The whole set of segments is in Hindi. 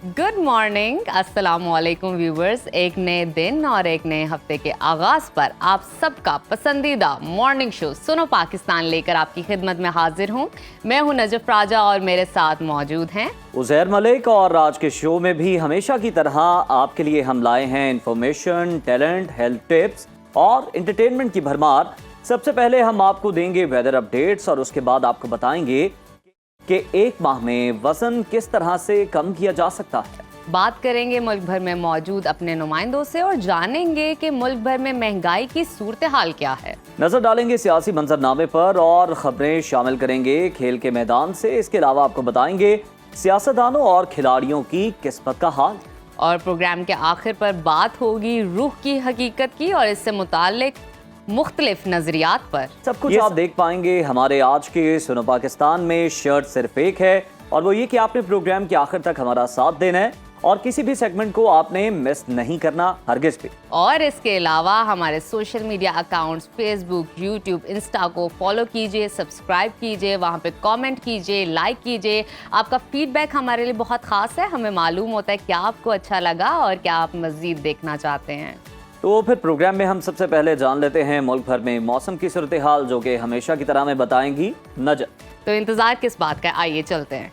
गुड मॉर्निंग, अस्सलाम वालेकुम व्यूवर्स। एक नए दिन और एक नए हफ्ते के आगाज पर आप सबका पसंदीदा मॉर्निंग शो सुनो पाकिस्तान लेकर आपकी खिदमत में हाजिर हूँ। मैं हूँ नजफ राजा और मेरे साथ मौजूद हैं उज़ैर मलिक। और आज के शो में भी हमेशा की तरह आपके लिए हम लाए हैं इंफॉर्मेशन, टैलेंट, हेल्थ टिप्स और एंटरटेनमेंट की भरमार। सबसे पहले हम आपको देंगे वेदर अपडेट्स और उसके बाद आपको बताएंगे कि एक माह में वजन किस तरह से कम किया जा सकता है। बात करेंगे मुल्क भर में मौजूद अपने नुमाइंदों से और जानेंगे कि मुल्क भर में महंगाई की सूरत हाल क्या है। नजर डालेंगे सियासी मंजरनामे पर और खबरें शामिल करेंगे खेल के मैदान से। इसके अलावा आपको बताएंगे सियासतदानों और खिलाड़ियों की किस्मत का हाल। और प्रोग्राम के आखिर पर बात होगी रूह की हकीकत की और इससे मुताल्लिक मुख्तलिफ नजरियात पर। सब कुछ आप देख पाएंगे हमारे आज के सुनो पाकिस्तान में। शर्त सिर्फ एक है और वो ये कि आपने प्रोग्राम के आखिर तक हमारा साथ देना है और किसी भी सेगमेंट को आपने मिस नहीं करना, हरगिज भी। और इसके अलावा हमारे social media accounts Facebook, YouTube, Insta को फॉलो कीजिए, सब्सक्राइब कीजिए, वहाँ पे कमेंट कीजिए, लाइक कीजिए। आपका फीडबैक हमारे लिए बहुत खास है। हमें मालूम होता है क्या आपको अच्छा लगा और क्या आप मजीद देखना चाहते हैं। तो फिर प्रोग्राम में हम सबसे पहले जान लेते हैं मुल्क भर में मौसम की सूरत हाल, जो कि हमेशा की तरह में बताएंगी नजर। तो इंतजार किस बात का, आइए चलते हैं।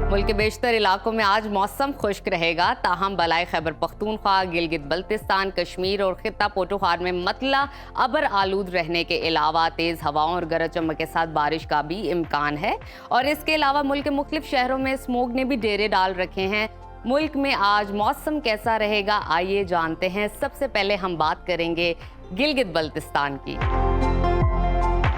मुल्क के बेशतर इलाकों में आज मौसम खुश्क रहेगा, ताहम बलाई खैबर पख्तूनख्वा, गिलगित बल्तिस्तान, कश्मीर और खित्ता पोटोहार में मतला अबर आलूद रहने के अलावा तेज़ हवाओं और गरज चमक के साथ बारिश का भी इम्कान है। और इसके अलावा मुल्क के मुख्तलिफ शहरों में स्मोग ने भी डेरे डाल रखे हैं। मुल्क में आज मौसम कैसा रहेगा, आइए जानते हैं। सबसे पहले हम बात करेंगे गिलगित बल्तिस्तान की,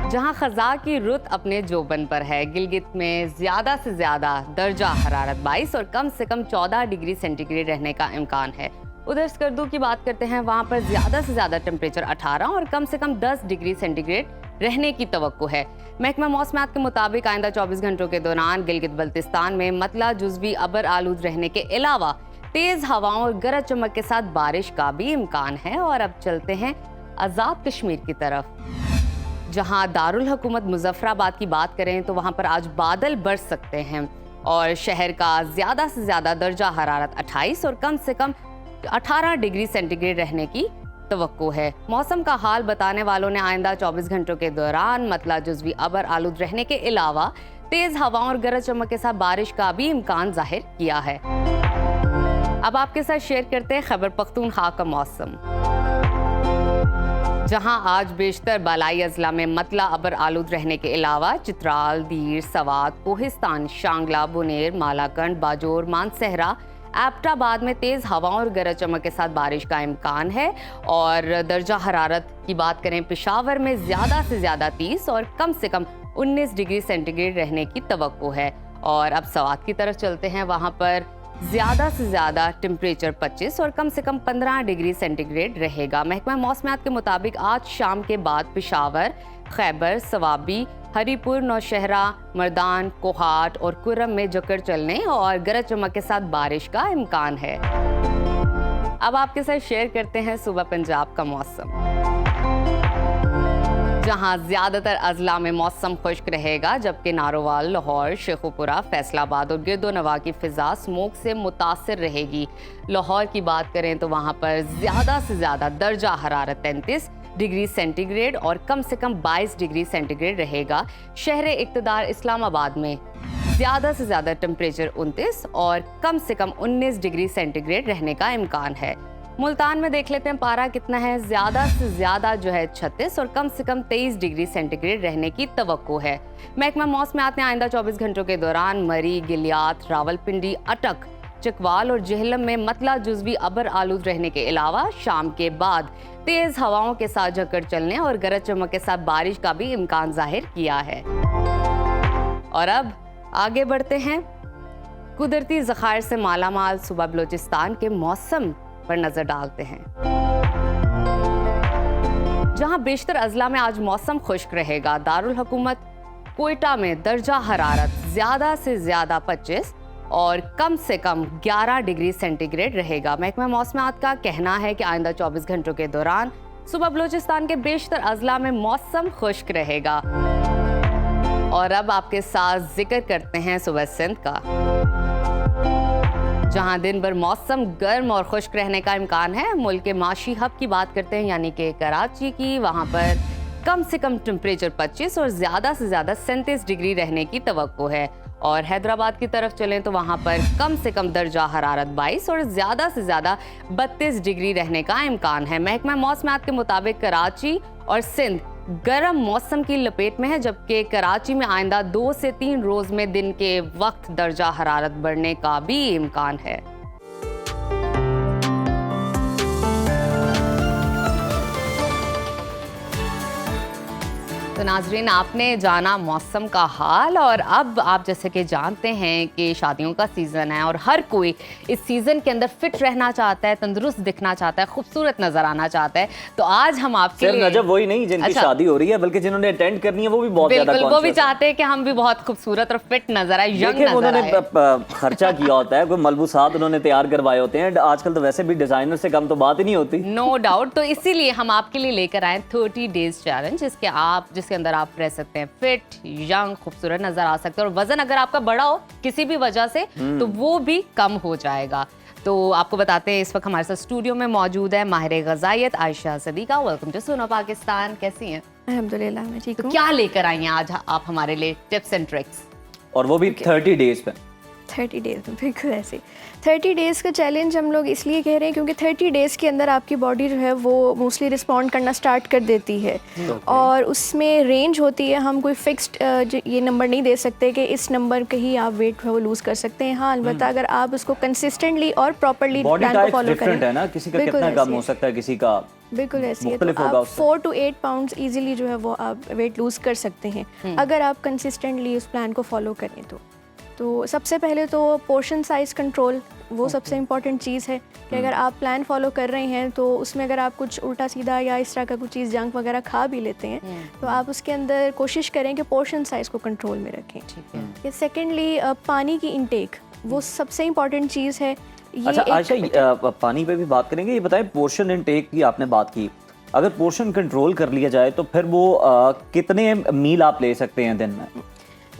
जहां खजा की रुत अपने जोबन पर है। गिलगित में ज्यादा से ज्यादा दर्जा हरारत 22 और कम से कम 14 डिग्री सेंटीग्रेड रहने का इम्कान है। उधर स्कर्दू की बात करते हैं, वहां पर ज्यादा से ज्यादा टेम्परेचर 18 और कम से कम 10 डिग्री सेंटीग्रेड रहने की तवक्को है। महकमा मौसमियात के मुताबिक आइंदा 24 घंटों के दौरान गिलगित बल्तिस्तान में मतला जुज़वी अबर आलूद रहने के अलावा तेज हवाओं और गरज चमक के साथ बारिश का भी इम्कान है। और अब चलते हैं आज़ाद कश्मीर की तरफ, जहां दारुल हुकूमत मुजफ्फराबाद की बात करें तो वहां पर आज बादल बरस सकते हैं और शहर का ज्यादा से ज्यादा दर्जा हरारत 28 और कम से कम 18 डिग्री सेंटीग्रेड रहने की तवक्को है। मौसम का हाल बताने वालों ने आइंदा 24 घंटों के दौरान मतला जुज़वी अबर आलूद रहने के अलावा तेज हवाओं और गरज चमक के साथ बारिश का भी इम्कान जाहिर किया है। अब आपके साथ शेयर करते हैं खैबर पख्तूनख्वा का मौसम, जहां आज बेशतर बालाई अजला में मतला अबर आलूद रहने के अलावा चित्राल, दीर, सवात, कोहिस्तान, शांगला, बुनेर, मालाकंड, बाजोर, मानसहरा, एबटाबाद में तेज़ हवाओं और गरज चमक के साथ बारिश का इम्कान है। और दर्जा हरारत की बात करें, पेशावर में ज़्यादा से ज़्यादा 30 और कम से कम 19 डिग्री सेंटीग्रेड रहने की तवक्को है। और अब सवात की तरफ चलते हैं, वहाँ पर ज़्यादा से ज़्यादा टेम्परेचर 25 और कम से कम 15 डिग्री सेंटीग्रेड रहेगा। महकमा मौसमियात के मुताबिक आज शाम के बाद पेशावर, खैबर, सवाबी, हरीपुर, नौशहरा, मर्दान, कोहाट और कुर्रम में जकड़ चलने और गरज चमक के साथ बारिश का इम्कान है। अब आपके साथ शेयर करते हैं सुबह पंजाब का मौसम, जहां ज्यादातर अजला में मौसम खुश्क रहेगा, जबकि नारोवाल, लाहौर, शेखुपुरा, फैसलाबाद और गिरदोनवा की फिजा स्मोक से मुतासिर रहेगी। लाहौर की बात करें तो वहां पर ज्यादा से ज्यादा दर्जा हरारत 33 डिग्री सेंटीग्रेड और कम से कम 22 डिग्री सेंटीग्रेड रहेगा। शहर इक़्तिदार इस्लामाबाद में ज्यादा से ज्यादा टेम्परेचर 29 और कम से कम 19 डिग्री सेंटीग्रेड रहने का इम्कान है। मुल्तान में देख लेते हैं पारा कितना है, ज्यादा से ज्यादा जो है 36 और कम से कम 23 डिग्री सेंटीग्रेड रहने की तवक्को है। महकमा मौसमियात ने आइंदा 24 घंटों के दौरान मरी, गिलियात, रावलपिंडी, अटक, चकवाल और जहलम में मतला जुज़वी अबर आलूद रहने के अलावा शाम के बाद तेज हवाओं के साथ झक्कड़ चलने और गरज चमक के साथ बारिश का भी इम्कान जाहिर किया है। और अब आगे बढ़ते हैं, कुदरती ज़खायर से मालामाल सूबा बलोचिस्तान के मौसम पर नजर डालते हैं, जहां बेशतर अजला में आज मौसम खुश्क रहेगा। दारुल हुकूमत कोयटा में दर्जा हरारत ज्यादा से ज्यादा 25 और कम से कम 11 डिग्री सेंटीग्रेड रहेगा। महकमा मौसमियात का कहना है कि आइंदा 24 घंटों के दौरान सुबह बलूचिस्तान के बेशतर अजला में मौसम खुश्क रहेगा। और अब आपके साथ जिक्र करते हैं सुबह सिंध का, जहां दिन भर मौसम गर्म और खुश्क रहने का इम्कान है। मुल्क के माशी हब की बात करते हैं, यानी कि कराची की। वहां पर कम से कम टेम्परेचर 25 और ज़्यादा से ज़्यादा 37 डिग्री रहने की तवक्को है। और हैदराबाद की तरफ चलें तो वहाँ पर कम से कम दर्जा हरारत 22 और ज़्यादा से ज़्यादा 32 डिग्री रहने का इम्कान है। महकमा मौसमियात के मुताबिक कराची और सिंध गर्म मौसम की लपेट में है, जबकि कराची में आइंदा 2 से 3 रोज़ में दिन के वक्त दर्जा हरारत बढ़ने का भी इम्कान है। तो नाजरीन, आपने जाना मौसम का हाल, और अब आप जैसे कि जानते हैं कि शादियों का सीज़न है और हर कोई इस सीज़न के अंदर फिट रहना चाहता है, तंदुरुस्त दिखना चाहता है, खूबसूरत नजर आना चाहता है। तो आज हम आपके लिए नजब वही नहीं जिनकी शादी हो रही है, बल्कि जिन्होंने अटेंड करनी है वो भी बहुत ज्यादा बिल्कुल, वो भी चाहते हैं कि हम भी बहुत खूबसूरत और फिट नजर आए, यंग नजर आए। उन्होंने खर्चा किया होता है, कोई मलबूसात उन्होंने तैयार करवाए होते हैं। आजकल तो वैसे भी डिजाइनर से कम तो बात ही नहीं होती। No doubt. तो इसीलिए हम आपके लिए लेकर आए 30 डेज चैलेंज, जिसके अंदर आप रह सकते हैं फिट, यंग, खूबसूरत नजर आ सकते हैं। और वजन अगर आपका बड़ा हो किसी भी वजह से तो वो भी कम हो जाएगा। तो आपको बताते हैं इस वक्त हमारे साथ स्टूडियो में मौजूद है माहिर ग़िज़ाइयत आयशा सदीका। वेलकम टू सुनो पाकिस्तान। कैसी हैं? अल्हम्दुलिल्लाह मैं ठीक हूँ। क्या लेकर आई हैं आज आप हमारे लिए टिप्स एंड ट्रिक्स? और वो भी 30 डेज पे। 30 डेज में बिल्कुल ऐसे 30 डेज़ का चैलेंज हम लोग इसलिए कह रहे हैं क्योंकि 30 डेज़ के अंदर आपकी बॉडी जो है वो मोस्टली रिस्पॉन्ड करना स्टार्ट कर देती है। और उसमें रेंज होती है, हम कोई फिक्स्ड ये नंबर नहीं दे सकते कि इस नंबर के ही आप वेट वो लूज़ कर सकते हैं। हाँ, अलबत्ता अगर आप उसको कंसिस्टेंटली और प्रॉपर्ली प्लान को फॉलो करें है ना, किसी का कितना कम हो सकता है, किसी का बिल्कुल ऐसी है। तो आप 4 to 8 पाउंड्स इजीली जो है वो आप वेट लूज़ कर सकते हैं अगर आप कंसिस्टेंटली उस प्लान को फॉलो करें। तो सबसे पहले तो पोर्शन साइज कंट्रोल, वो सबसे इम्पॉर्टेंट चीज़ है कि अगर आप प्लान फॉलो कर रहे हैं तो उसमें अगर आप कुछ उल्टा सीधा या इस तरह का कुछ चीज़ जंक वगैरह खा भी लेते हैं तो आप उसके अंदर कोशिश करें कि पोर्शन साइज को कंट्रोल में रखें। सेकेंडली पानी की इंटेक, वो सबसे इम्पॉर्टेंट चीज़ है। अच्छा आयशा, पानी पे भी बात करेंगे। ये बताएं, पोर्शन इनटेक की आपने बात की, अगर पोर्शन कंट्रोल कर लिया जाए तो फिर वो कितने मील आप ले सकते हैं दिन में?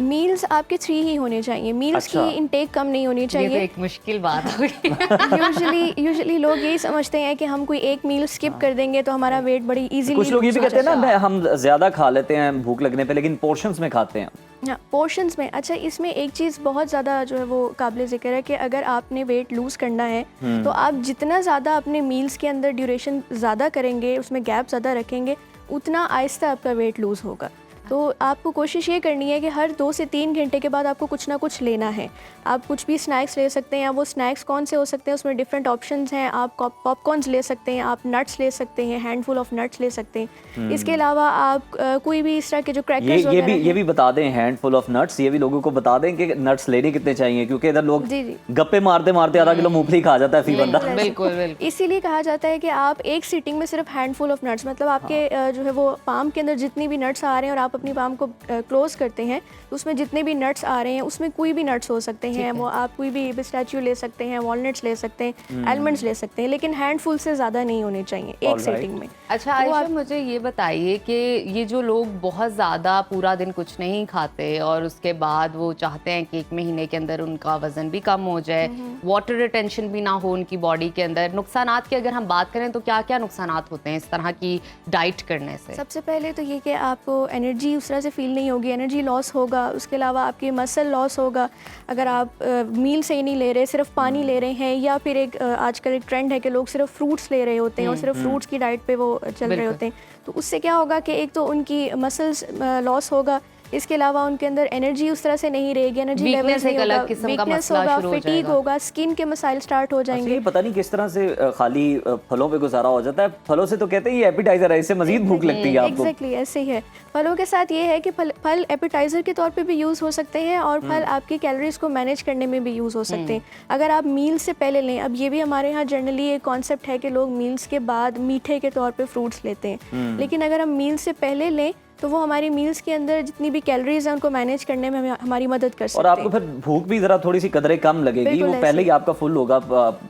मील्स आपके 3 ही होने चाहिए। मील्स की इंटेक कम नहीं होनी चाहिए। ये तो एक मुश्किल बात हो गई। यूजुअली लोग यही समझते हैं कि हम कोई एक मील स्किप कर देंगे तो हमारा वेट बड़ी इजीली। कुछ लोग ये भी कहते हैं ना, हम ज्यादा खा लेते हैं भूख लगने पे, लेकिन पोर्शंस में खाते हैं। हाँ, पोर्शंस में। अच्छा, इसमें एक चीज़ बहुत ज़्यादा जो है वो काबिल ज़िक्र है कि अगर आपने वेट लूज़ करना है तो आप जितना ज़्यादा अपने मील्स के अंदर ड्यूरेशन ज़्यादा करेंगे, उसमें गैप ज़्यादा रखेंगे, उतना आहिस्ता आपका वेट लूज़ होगा। तो आपको कोशिश ये करनी है कि हर 2 से 3 घंटे के बाद आपको कुछ ना कुछ लेना है। आप कुछ भी स्नैक्स ले सकते हैं। वो स्नैक्स कौन से हो सकते हैं, उसमें डिफरेंट ऑप्शंस हैं। आप पॉपकॉर्न्स ले सकते हैं, आप नट्स ले सकते हैं, हैंडफुल ऑफ नट्स ले सकते हैं। इसके अलावा आप कोई भी इस तरह के जो क्रैकर्स ये भी बता दें, हैंडफुल ऑफ नट्स, ये भी लोगों को बता दें कि नट्स लेने कितने चाहिए, क्योंकि इधर लोग गप्पे मारते मारते आधा किलो मूंगफली खा जाता है फी बंदा। बिल्कुल। इसीलिए कहा जाता है कि आप एक सीटिंग में सिर्फ हैंडफुल ऑफ नट्स, मतलब आपके जो है वो पाम के अंदर जितनी भी नट्स आ रहे हैं और आप अपनी पाम को क्लोज करते हैं तो उसमें जितने भी नट्स आ रहे हैं उसमें कोई भी नट्स हो सकते हैं। वो आप कोई भी पिस्ताचियो ले सकते हैं, वॉलनट्स ले सकते हैं, आलमंड्स ले सकते हैं, लेकिन हैंडफुल से ज़्यादा नहीं होने चाहिए एक सेटिंग में। अच्छा आयशा, मुझे ये बताइए कि ये जो लोग बहुत ज़्यादा पूरा दिन कुछ नहीं खाते और उसके बाद वो चाहते हैं कि 1 महीने के अंदर उनका वज़न भी कम हो जाए, वाटर रिटेंशन भी ना हो उनकी बॉडी के अंदर, नुकसानात की अगर हम बात करें तो क्या क्या नुकसानात होते हैं इस तरह की डाइट करने से? सबसे पहले तो ये कि आपको एनर्जी उस तरह से फील नहीं होगी, एनर्जी लॉस होगा। उसके अलावा आपकी मसल लॉस होगा अगर आप मील से ही नहीं ले रहे, सिर्फ पानी ले रहे हैं, या फिर एक आजकल एक ट्रेंड है कि लोग सिर्फ फ्रूट्स ले रहे होते हैं और सिर्फ फ्रूट्स की डाइट पे वो चल रहे होते हैं। तो उससे क्या होगा कि एक तो उनकी मसल्स लॉस होगा, इसके अलावा उनके अंदर एनर्जी उस तरह से नहीं रहेगी, एनर्जी लेवल्स नहीं होगा, वीकनेस होगा, फटीग होगा, स्किन के मसाइल स्टार्ट हो जाएंगे। ये पता नहीं किस तरह से खाली फलों पे गुजारा हो जाता है। फलों से तो कहते हैं ये एपिटाइजर है, इससे मजीद भूख लगती है आपको। एग्जैक्टली ऐसे ही है। फलों के साथ ये है कि फल एपिटाइजर के तौर पे भी यूज़ हो सकते हैं और फल आपकी कैलोरीज को मैनेज करने में भी यूज़ हो सकते हैं अगर आप मील से पहले लें। अब ये भी हमारे यहाँ जनरली एक कॉन्सेप्ट है कि लोग मील्स के बाद मीठे के तौर पे फ्रूट्स लेते हैं, लेकिन अगर हम मील से पहले लें तो वो हमारी मील्स के अंदर जितनी भी कैलोरीज हैं उनको मैनेज करने में हमारी मदद कर सकते हैं। और आपको फिर भूख भी जरा थोड़ी सी कदरें कम लगेगी, वो पहले ही आपका फुल होगा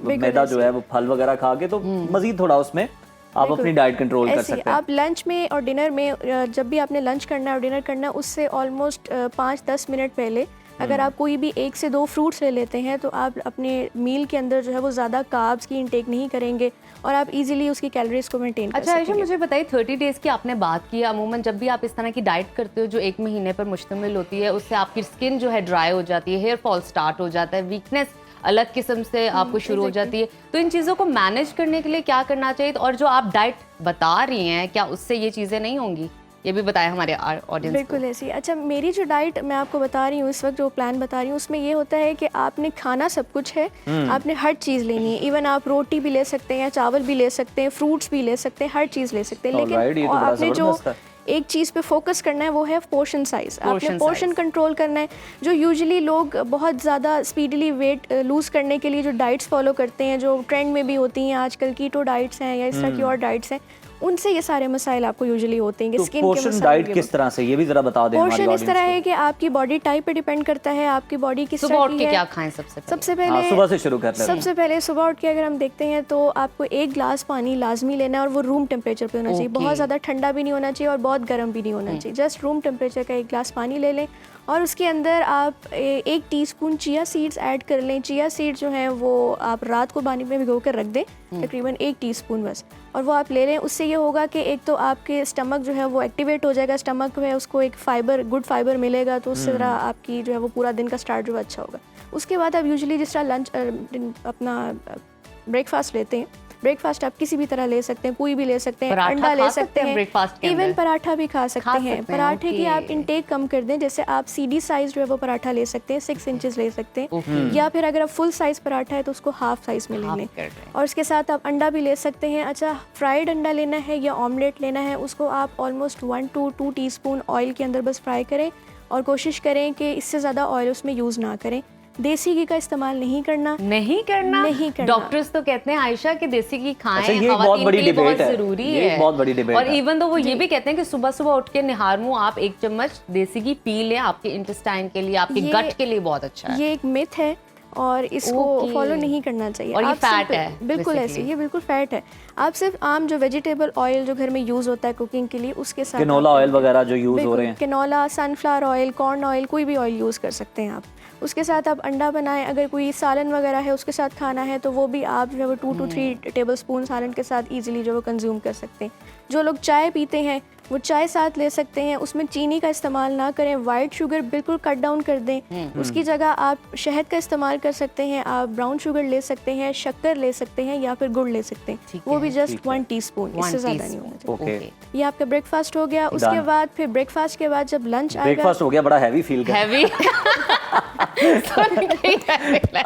मैदा जो है वो फल वगैरह खा के, तो मजीद थोड़ा उसमें आप अपनी डाइट कंट्रोल कर ऐसे ही सकते हैं। आप लंच में और डिनर में जब भी आपने लंच करना है और डिनर करना है उससे ऑलमोस्ट 5-10 मिनट पहले अगर आप कोई भी 1 से 2 फ्रूट्स ले लेते हैं तो आप अपने मील के अंदर जो है वो ज़्यादा कार्ब्स की इंटेक नहीं करेंगे और आप इजीली उसकी कैलोरीज को मेंटेन कर अच्छा आयशा, सकेंगे। मुझे बताइए 30 डेज की आपने बात की, अमूमन जब भी आप इस तरह की डाइट करते हो जो 1 महीने पर मुश्तमिल होती है, उससे आपकी स्किन जो है ड्राई हो जाती है, हेयर फॉल स्टार्ट हो जाता है, वीकनेस अलग किस्म से आपको शुरू हो जाती है, तो इन चीज़ों को मैनेज करने के लिए क्या करना चाहिए? और जो आप डाइट बता रही हैं क्या उससे ये चीज़ें नहीं होंगी? ये भी बताएं हमारे ऑडियंस को। बिल्कुल ऐसी। अच्छा, मेरी जो डाइट मैं आपको बता रही हूँ इस वक्त, जो प्लान बता रही हूँ उसमें ये होता है कि आपने खाना सब कुछ है, आपने हर चीज़ लेनी है। इवन आप रोटी भी ले सकते हैं, चावल भी ले सकते हैं, फ्रूट्स भी ले सकते हैं, हर चीज़ ले सकते हैं। Alright, ये लेकिन तो बड़ा आपने जो ज़बरदस्त है। एक चीज़ पे फोकस करना है वो है पोर्शन साइज। आपने Portion पोर्शन size। कंट्रोल करना है। जो यूजुअली लोग बहुत ज़्यादा स्पीडली वेट लूज़ करने के लिए जो डाइट्स फॉलो करते हैं, जो ट्रेंड में भी होती हैं आजकल, कीटो डाइट्स हैं या इस तरह की और डाइट्स हैं, उनसे ये सारे मसाइल आपको यूजुअली होते हैं कि तो स्किन के पोर्शन मसाइल डाइट ये किस तरह से, ये भी जरा बता दें हमारी पोर्शन इस ऑडियंस तरह को। है कि आपकी बॉडी टाइप पे डिपेंड करता है, आपकी बॉडी किस सुबह तरह उठ की के है। क्या खाएं सबसे पहले? सबसे हाँ, पहले सुबह से शुरू कर लेते हैं। सबसे पहले सुबह उठ के अगर हम देखते हैं तो आपको 1 ग्लास पानी लाजमी लेना है और वो रूम टेम्परेचर पे होना चाहिए। Okay। बहुत ज़्यादा ठंडा भी नहीं होना चाहिए और बहुत गर्म भी नहीं होना चाहिए। जस्ट रूम टेम्परेचर का 1 ग्लास पानी ले लें और उसके अंदर आप 1 टीस्पून चिया सीड्स ऐड कर लें। चिया सीड्स जो हैं वो आप रात को पानी में भिगो कर रख दें, तकरीबन 1 टीस्पून बस, और वो आप ले लें। उससे ये होगा कि एक तो आपके स्टमक जो है वो एक्टिवेट हो जाएगा, स्टमक में उसको एक फाइबर, गुड फाइबर मिलेगा, तो उससे ज़रा आपकी जो है वो पूरा दिन का स्टार्ट जो है अच्छा होगा। उसके बाद आप यूजुअली जिस तरह लंच अपना ब्रेकफास्ट लेते हैं, ब्रेकफास्ट आप किसी भी तरह ले सकते हैं, कोई भी ले सकते हैं, पराठा अंडा खा ले सकते सकते हैं हैं, ब्रेकफास्ट के इवन अंदर? पराठा भी खा सकते हैं। सकते हैं, पराठे की आप ओके। इंटेक कम कर दें, जैसे आप सीडी साइज जो है वो पराठा ले सकते हैं, 6 इंचेस ले सकते हैं, ओके। या फिर अगर आप फुल साइज पराठा है तो उसको हाफ साइज में ले हाफ लें। कर लें। और उसके साथ आप अंडा भी ले सकते हैं। अच्छा, फ्राइड अंडा लेना है या ऑमलेट लेना है, उसको आप ऑलमोस्ट 1 to 2 टीस्पून ऑयल के अंदर बस फ्राई करें और कोशिश करें कि इससे ज़्यादा ऑयल उसमें यूज़ ना करें। देसी घी का इस्तेमाल नहीं करना। नहीं करना? नहीं करना। डॉक्टर्स तो कहते हैं आयशा कि देसी घी खाएं, अच्छा, ये एक बहुत खवातीन बड़ी के लिए बहुत डिबेट है। जरूरी ये है। एक बहुत बड़ी डिबेट और है। इवन तो वो ये भी कहते हैं कि सुबह सुबह उठ के निहार मुंह आप 1 चम्मच देसी घी पी लें, आपके इंटेस्टाइन के लिए, आपके ये- गट के लिए बहुत अच्छा है। ये एक मिथ है और इसको ओके। फॉलो नहीं करना चाहिए। और ये आप फैट सिर्फ- है, बिल्कुल ऐसे, basically। ये बिल्कुल फैट है। आप सिर्फ आम जो वेजिटेबल ऑयल जो घर में यूज़ होता है कुकिंग के लिए, उसके साथ कैनोला आप- ऑयल वगैरह जो यूज हो रहे हैं। Canola, sunflower oil, corn oil, कोई भी ऑयल यूज़ कर सकते हैं आप। उसके साथ आप अंडा बनाएं, अगर कोई सालन वगैरह है उसके साथ खाना है तो वो भी आप जो है वो 2 to 3 टेबल स्पून सालन के साथ ईजिली जो है वो कंज्यूम कर सकते हैं। जो लोग चाय पीते हैं वो चाय साथ ले सकते हैं, उसमें चीनी का इस्तेमाल ना करें, वाइट शुगर बिल्कुल कट डाउन कर दें। उसकी जगह आप शहद का इस्तेमाल कर सकते हैं, आप ब्राउन शुगर ले सकते हैं, शक्कर ले सकते हैं या फिर गुड़ ले सकते हैं। ठीक वो है, भी जस्ट ठीक है। 1 टीस्पून, इससे ज़्यादा नहीं होना चाहिए। ओके, ये आपका ब्रेकफास्ट हो गया। उसके Done। बाद फिर ब्रेकफास्ट के बाद जब लंच आएगा, ब्रेकफास्ट हो गया, बड़ा हैवी फील कर। हैवी।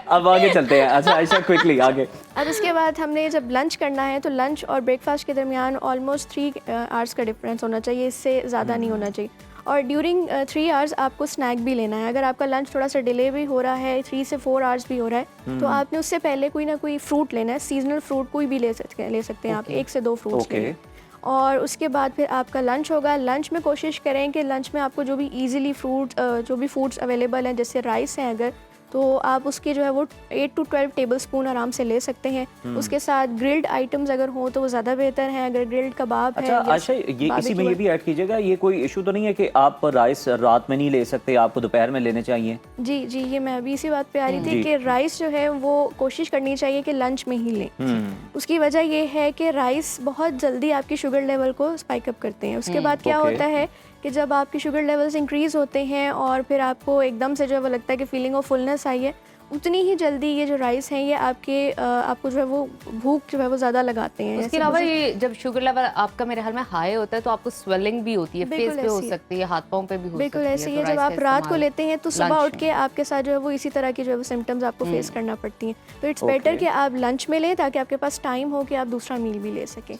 अब आगे चलते हैं। अच्छा आयशा, क्विकली आगे। अब उसके बाद हमने जब लंच करना है तो लंच और ब्रेकफास्ट के दरमियान ऑलमोस्ट 3 आवर्स का डिफरेंस होना चाहिए, इससे ज़्यादा नहीं होना चाहिए। और ड्यूरिंग 3 आवर्स आपको स्नैक भी लेना है। अगर आपका लंच थोड़ा सा डिले भी हो रहा है, 3 से 4 आवर्स भी हो रहा है, तो आपने उससे पहले कोई ना कोई फ्रूट लेना है। सीजनल फ्रूट कोई भी ले सकते हैं आप, 1 से 2 फ्रूट्स ओके। लें। और उसके बाद फिर आपका लंच होगा। लंच में कोशिश करें कि लंच में आपको जो भी इजीली जो भी फूड्स अवेलेबल हैं, जैसे राइस हैं अगर, तो आप उसके जो है वो 8 to 12 टेबल स्पून आराम से ले सकते हैं। उसके साथ ग्रिल्ड आइटम्स अगर हों तो वो ज़्यादा बेहतर हैं। अगर ग्रिल्ड कबाब है अच्छा या आयशा, ये इसी में barbecue ये भी ऐड कीजिएगा, ये कोई इशू तो नहीं है कि आप राइस रात में नहीं ले सकते, आपको दोपहर में लेने चाहिए? जी जी, ये मैं अभी इसी बात पे आ रही जी। थी कि राइस जो है वो कोशिश करनी चाहिए कि लंच में ही लें। उसकी वजह ये है कि राइस बहुत जल्दी आपकी शुगर लेवल को स्पाइक अप करते हैं। उसके बाद क्या ओके। होता है कि जब आपकी शुगर लेवल्स इंक्रीज़ होते हैं और फिर आपको एकदम से जो है वो लगता है कि फीलिंग ऑफ फुलनेस आई है, उतनी ही जल्दी ये जो राइस हैं ये आपको जो है वो भूख जो है वो ज़्यादा लगाते हैं। उसके ऐसे अलावा मुझे- ये जब शुगर लेवल आपका मेरे ख्याल में हाई होता है तो आपको स्वेलिंग भी होती है, फेस बिल्कुल पे हो ऐसी है। सकती है, हाथ पांव पे भी हो सकती बिल्कुल है। ऐसे ही तो है। जब राइस आप का रात को इस्तेमाल लेते हैं तो सुबह lunch उठ के आपके साथ जो है वो इसी तरह की जो है वो सिम्टम्स आपको फेस करना पड़ती हैं। तो इट्स Okay। बेटर कि आप लंच में लें ताकि आपके पास टाइम हो कि आप दूसरा मील भी ले सकें।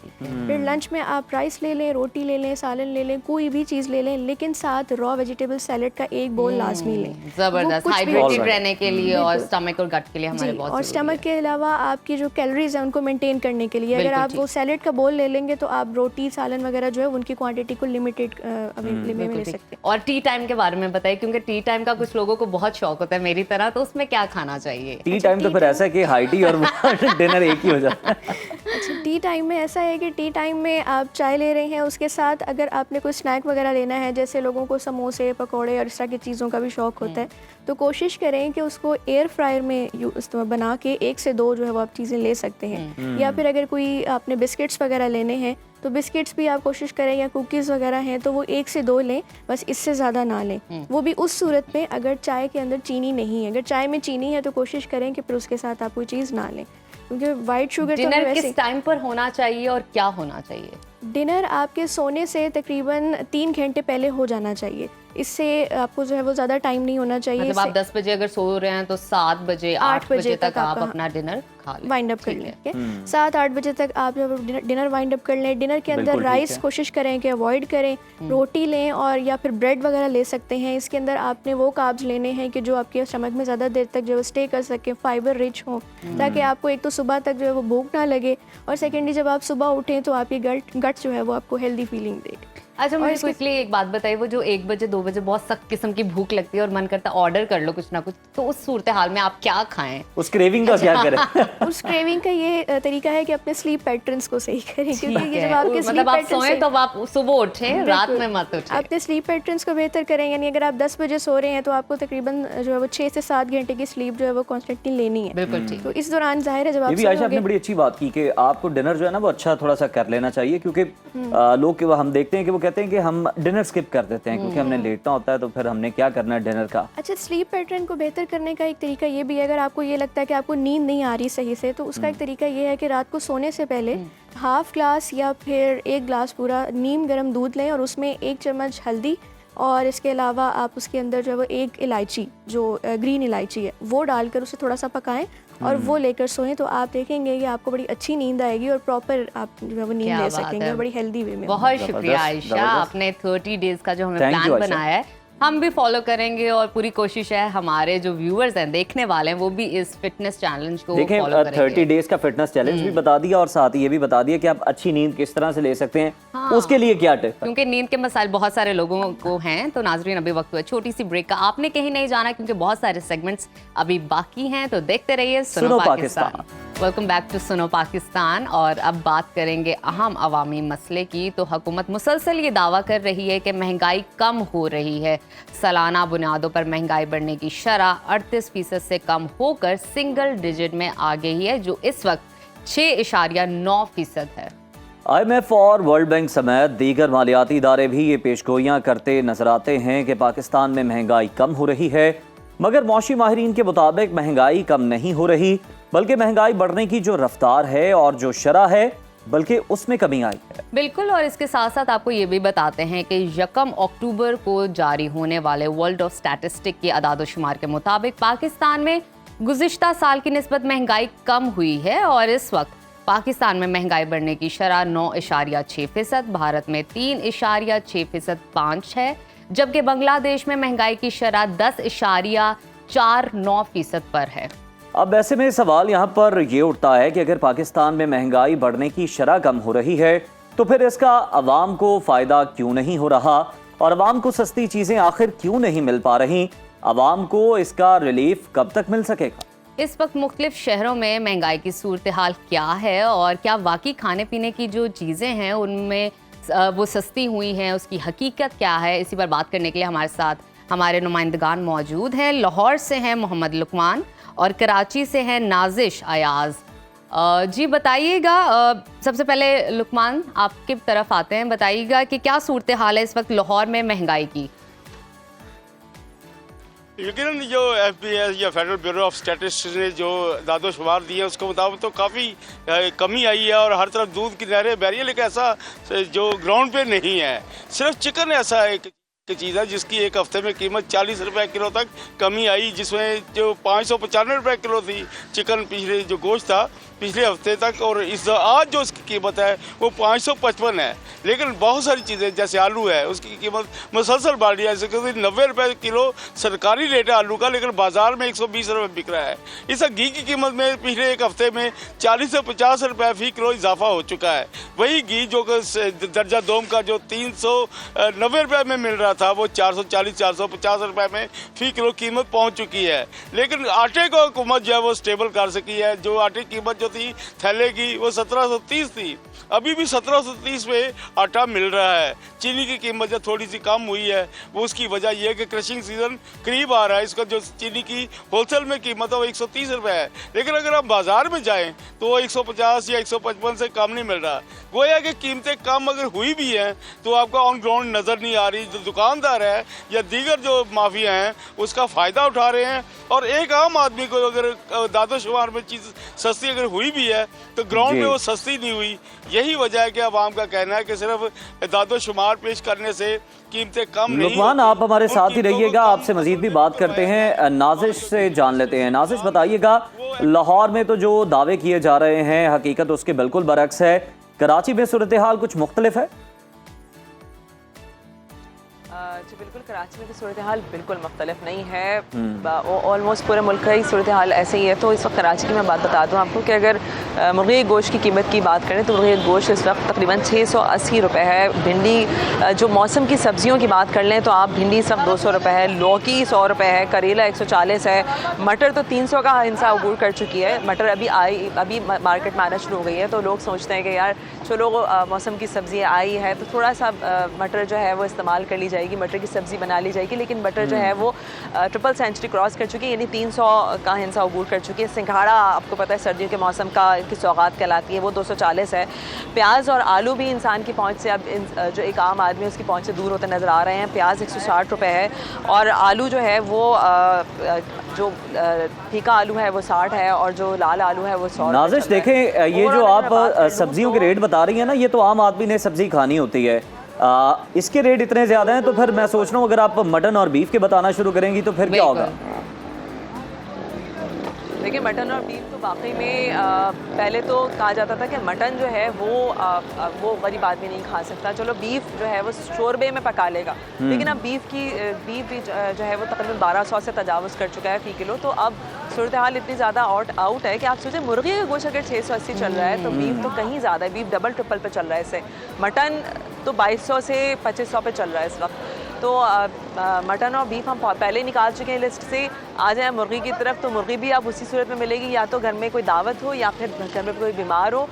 फिर लंच में आप राइस ले लें, रोटी ले लें, सालन ले लें, कोई भी चीज़ ले लें, लेकिन साथ रॉ वेजिटेबल सैलेड का 1 बोल लाजमी लें। वो जबरदस्त कुछ भी हाइड्रेटेड Alright। रहने के लिए और स्टमक और गट के लिए हमारे जी, बहुत और ज़रूरी स्टमक के अलावा आपकी जो कैलोरीज है उनको मेंटेन करने के लिए अगर बिल्कुल आप ठीक। वो सैलेड का बोल ले लेंगे तो आप रोटी सालन वगैरह जो है उनकी क्वांटिटी को लिमिटेड में बिल्कुल ले ठीक। सकते हैं। और टी टाइम के बारे में बताइए, क्योंकि टी टाइम का कुछ लोगों को बहुत शौक होता है मेरी तरह, तो उसमें क्या खाना चाहिए? टी टाइम तो फिर ऐसा है कि हाई टी और डिनर एक ही हो जाता है। अच्छा, टी टाइम में ऐसा है कि टी टाइम में आप चाय ले रहे हैं, उसके साथ अगर आपने कोई स्नैक वगैरह लेना है, जैसे लोगों को समोसे पकौड़े और इस तरह की चीज़ों का भी शौक होता है, तो कोशिश करें कि उसको एयर फ्रायर में बना के 1 से 2 जो है वो आप चीज़ें ले सकते हैं। या फिर अगर कोई आपने बिस्किट्स वगैरह लेने हैं तो बिस्किट्स भी आप कोशिश करें, या कुकीज़ वगैरह हैं तो वो 1 से 2 लें, बस इससे ज़्यादा ना लें। वो भी उस सूरत में अगर चाय के अंदर चीनी नहीं है। अगर चाय में चीनी है तो कोशिश करें कि फिर उसके साथ आप कोई चीज़ ना लें, क्योंकि वाइट शुगर तो डिनर वैसे किस टाइम पर होना चाहिए और क्या होना चाहिए? डिनर आपके सोने से तकरीबन 3 घंटे पहले हो जाना चाहिए। इससे आपको जो है वो ज़्यादा टाइम नहीं होना चाहिए। मतलब आप 10 बजे अगर सो रहे हैं तो 7 बजे 8 बजे तक आप अपना डिनर खा लें, वाइंड अप कर ठीक है। लें। 7-8 बजे तक आप जब डिनर वाइंड अप कर लें। डिनर के अंदर बिल्कुल ठीक राइस है। कोशिश करें कि अवॉइड करें, रोटी लें और या फिर ब्रेड वगैरह ले सकते हैं। इसके अंदर आपने वो कार्ब्स लेने हैं कि जो आपके स्टमक में ज़्यादा देर तक जो है स्टे कर सकें, फाइबर रिच हों, ताकि आपको एक तो सुबह तक जो है वो भूख ना लगे, और सेकेंडली जब आप सुबह उठें तो आपकी गट जो है वो आपको हेल्दी फीलिंग देगी। अच्छा, मुझे क्विकली एक बात बताइए, वो जो 1 बजे 2 बजे बहुत सख्त किस्म की भूख लगती है और मन करता है ऑर्डर कर लो कुछ ना कुछ, तो उस सूरत हाल में आप क्या खाएं? उस क्रेविंग का क्या करें? उस क्रेविंग का ये तरीका है कि अपने स्लीप पैटर्न्स को सही करें, क्योंकि ये जब आपके स्लीप मतलब आप पैटर्न सोएं तो आप सुबह उठें, रात में मत उठें। अपने स्लीप पैटर्न्स को बेहतर करें। यानी अगर आप 10 बजे सो रहे हैं तो आपको तकरीबन जो है वो 6 से 7 घंटे की स्लीप जो है वो कॉन्स्टेंटली लेनी है। बिल्कुल ठीक। तो इस दौरान जाहिर है जब आप ये भी आयशा आपने सोओगे, बड़ी अच्छी बात की कि आपको डिनर जो है ना वो अच्छा थोड़ा सा कर लेना चाहिए, क्योंकि लोग हम देखते हैं कि वो कहते हैं कि हम डिनर स्किप कर देते हैं क्योंकि हमने लेटना होता है, तो फिर हमने क्या करना है डिनर का। अच्छा, स्लीप पैटर्न को बेहतर करने का एक तरीका ये भी है, अगर आपको ये लगता है कि आपको नींद नहीं आ रही सही से, तो उसका एक तरीका ये है कि रात को सोने से पहले हाफ ग्लास या फिर 1 ग्लास पूरा नीम गर्म दूध लें और उसमें 1 चम्मच हल्दी, और इसके अलावा आप उसके अंदर जो है वो 1 इलायची, जो ग्रीन इलायची है, वो डालकर उसे थोड़ा सा पकाएं और वो लेकर सोएं, तो आप देखेंगे कि आपको बड़ी अच्छी नींद आएगी और प्रॉपर आप जो है वो नींद क्या ले बात सकेंगे है। और बड़ी हेल्दी वे में। बहुत शुक्रिया जबरदस्त, आयशा, जबरदस्त। आपने 30 डेज का जो हमें Thank you, प्लान आयशा। बनाया है हम भी फॉलो करेंगे, और पूरी कोशिश है हमारे जो व्यूअर्स हैं, देखने वाले हैं, वो भी इस फिटनेस चैलेंज को देखें, फॉलो करेंगे। 30 डेज का फिटनेस चैलेंज भी बता दिया और साथ ही ये भी बता दिया कि आप अच्छी नींद किस तरह से ले सकते हैं, उसके लिए क्या टिप है। क्योंकि नींद के मसाइल बहुत सारे लोगों को हैं, तो नाजरीन अभी वक्त हुआ छोटी सी ब्रेक का। आपने कहीं नहीं जाना क्योंकि बहुत सारे सेगमेंट्स अभी बाकी हैं, तो देखते रहिए सुनो पाकिस्तान। वेलकम बैक टू सुनो पाकिस्तान। और अब बात करेंगे अहम अवामी मसले की। तो हुकूमत मुसलसल ये दावा कर रही है कि महंगाई कम हो रही है। सालाना बुनियादों पर महंगाई बढ़ने की शरह 38% से कम होकर सिंगल डिजिट में आ गई है, जो इस वक्त 6.9% है। IMF और वर्ल्ड बैंक समेत दीगर मालियाती इदारे भी ये पेशगोइयां करते नजर आते हैं कि पाकिस्तान में महंगाई कम हो रही है, मगर मौशी माहिरीन के मुताबिक महंगाई कम नहीं हो रही, बल्कि महंगाई बढ़ने की जो रफ्तार है और जो शरह है, बल्कि उसमें कमी आई है। बिल्कुल, और इसके साथ साथ आपको ये भी बताते हैं कि 1 अक्टूबर को जारी होने वाले वर्ल्ड ऑफ स्टैटिस्टिक के अदाद-ओ-शुमार के मुताबिक पाकिस्तान में गुज़िश्ता साल की निस्बत महंगाई कम हुई है, और इस वक्त पाकिस्तान में महंगाई बढ़ने की शरह 9.6%, भारत में 3.6% है, जबकि बांग्लादेश में महंगाई की शरह 10.49% पर है। अब ऐसे में सवाल यहाँ पर ये उठता है कि अगर पाकिस्तान में महंगाई बढ़ने की शरह कम हो रही है, तो फिर इसका अवाम को फ़ायदा क्यों नहीं हो रहा, और अवाम को सस्ती चीज़ें आखिर क्यों नहीं मिल पा रही, अवाम को इसका रिलीफ कब तक मिल सकेगा। इस वक्त मुख्तलिफ शहरों में महंगाई की सूरत हाल क्या है, और क्या वाकई खाने पीने की जो चीज़ें हैं उनमें वो सस्ती हुई हैं, उसकी हकीकत क्या है, इसी पर बात करने के लिए हमारे साथ हमारे नुमाइंदगान मौजूद हैं। लाहौर से हैं मोहम्मद लुकमान और कराची से हैं नाजिश अयाज। जी बताइएगा, सबसे पहले लुकमान आपकी तरफ आते हैं, बताइएगा कि क्या सूरत हाल है इस वक्त लाहौर में महंगाई की। यकीनन जो FBS या फेडरल ब्यूरो ऑफ स्टैटिस्टिक्स ने जो दादो-शुमार दिए हैं उसके मुताबिक तो काफ़ी कमी आई है, और हर तरफ दूध की नहरें बह रही है, लेकिन ऐसा जो ग्राउंड पे नहीं है। सिर्फ चिकन ऐसा एक चीज़ है जिसकी एक हफ्ते में कीमत 40 रुपए किलो तक कमी आई, जिसमें जो 595 रुपए किलो थी चिकन, पिछले जो गोश्त था पिछले हफ्ते तक, और इस आज जो उसकी कीमत है वो 555 है। लेकिन बहुत सारी चीज़ें जैसे आलू है उसकी कीमत मुसलसल बढ़ रही है। जैसे 90 रुपये किलो सरकारी रेट है आलू का, लेकिन बाजार में 120 रुपये बिक रहा है। इस घी की कीमत में पिछले एक हफ्ते में 40 से 50 रुपये फी किलो इजाफा हो चुका है। वही घी जो दर्जा दोम का जो 390 रुपये में मिल रहा था वो 440-450 रुपये में फी किलो कीमत पहुंच चुकी है। लेकिन आटे को हुकूमत जो है वो स्टेबल कर सकी है। जो आटे की कीमत जो थी थैले की वो 1730 थी, अभी भी 1730 पे आटा मिल रहा है। चीनी की कीमत जो थोड़ी सी कम हुई है वो उसकी वजह यह है कि क्रशिंग सीजन करीब आ रहा है। इसका जो चीनी की होलसेल में कीमत है वो 130 रुपये है, लेकिन अगर आप बाजार में जाएं तो वो 150 या 155 से कम नहीं मिल रहा। गोया कि कीमतें कम अगर हुई भी हैं तो आपको ऑन ग्राउंड नज़र नहीं आ रही। जो दुकानदार है या दीगर जो माफिया हैं उसका फ़ायदा उठा रहे हैं, और एक आम आदमी को अगर दादोशुमार में चीज़ सस्ती अगर हुई भी है तो ग्राउंड में वो सस्ती नहीं हुई। यही वजह है कि आवाम का कहना है कि सिर्फ दादोशुमार पेश करने से कीमतें कम नहीं। लुकमान, आप हमारे साथ ही रहिएगा, आपसे मजीद भी बात करते हैं। नाजिश से जान लेते हैं। नाजिश, बताइएगा, लाहौर में तो जो दावे किए जा रहे हैं हकीकत उसके बिल्कुल बरक्स है। कराची में सूरत हाल कुछ मुख्तलिफ है? जी बिल्कुल, कराची में भी सूरत हाल बिल्कुल मुख्तलिफ नहीं है। ऑलमोस्ट पूरे मुल्क का ही सूरत हाल ऐसे ही है। तो इस वक्त कराची की मैं बात बता दूँ आपको कि अगर मुर्गी गोश्त की कीमत की बात करें तो मुर्गी गोश्त इस वक्त तकरीबन 680 रुपये है। भिंडी जो मौसम की सब्जियों की बात कर लें तो आप भिंडी इस वक्त 200 रुपये है, लौकी 100 रुपये है, करेला 140 है, मटर तो 300 का हिस्सा अबूर कर चुकी है। मटर अभी मार्केट में आना शुरू हो गई है, तो लोग सोचते हैं कि यार चलो मौसम की सब्ज़ी आई है तो थोड़ा सा मटर जो है वो इस्तेमाल कर ली जाएगी, मटर की सब्ज़ी बना ली जाएगी। लेकिन मटर जो है वो ट्रिपल सेंचुरी क्रॉस कर चुकी है, यानी 300 का हिस्सा अबूर कर चुकी है। सिंघाड़ा आपको पता है सर्दियों के मौसम का की सौगात कहलाती है, वो 240 है। प्याज और आलू भी इंसान की पहुंच से अब जो एक आम आदमी है उसकी पहुंच से दूर होते नज़र आ रहे हैं। प्याज 160 रुपये है, और आलू जो है वो जो फीका आलू है वो 60 है, और जो लाल आलू है वो 100। नाजिश, देखें, ये जो आप सब्जियों के रेट बता रही हैं ना, ये तो आम आदमी ने सब्जी खानी होती है, इसके रेट इतने ज़्यादा हैं तो फिर मैं सोच रहा हूँ अगर आप मटन और बीफ के बताना शुरू करेंगी तो फिर क्या होगा? देखिए, मटन और बीफ तो वाकई में पहले तो कहा जाता था कि मटन जो है वो गरीब आदमी नहीं खा सकता, चलो बीफ जो है वो शोरबे में पका लेगा। लेकिन अब बीफ भी जो है वो तकरीबन 1200 से तजावुज़ कर चुका है फ़ी किलो। तो अब सूरत हाल इतनी ज़्यादा आउट है कि आप सोचें मुर्गी का गोश्त अगर 680 चल रहा है तो बीफ तो कहीं ज़्यादा है, बीफ डबल ट्रिपल पे चल रहा है इससे। मटन तो 2200 से 2500 पे चल रहा है इस वक्त। तो मटन और बीफ हम पहले निकाल चुके हैं लिस्ट से। आ जाए मुर्गी की तरफ तो मुर्गी भी आप उसी सूरत में मिलेगी, या तो घर में कोई दावत हो या फिर घर में कोई बीमार हो।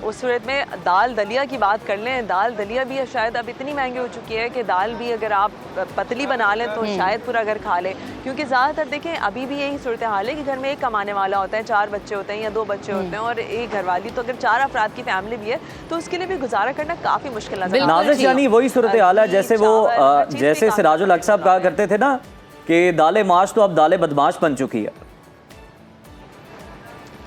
उस सूरत में दाल दलिया की बात कर लें, दाल दलिया भी शायद अब इतनी महंगी हो चुकी है कि दाल भी अगर आप पतली बना लें तो शायद पूरा घर खा ले। क्योंकि ज़्यादातर देखें अभी भी यही सूरत हाल है कि घर में एक कमाने वाला होता है, 4 बच्चे होते हैं या 2 बच्चे होते हैं और एक घरवाली, तो अगर 4 अफराद की फैमिली भी है तो उसके लिए भी गुजारा करना काफ़ी मुश्किल नजर आता है। नाजिश, यानी वही सूरत हाल है जैसे सिराजुल हक साहब कहा करते थे ना कि दाले माश तो अब दाले बदमाश बन चुकी है।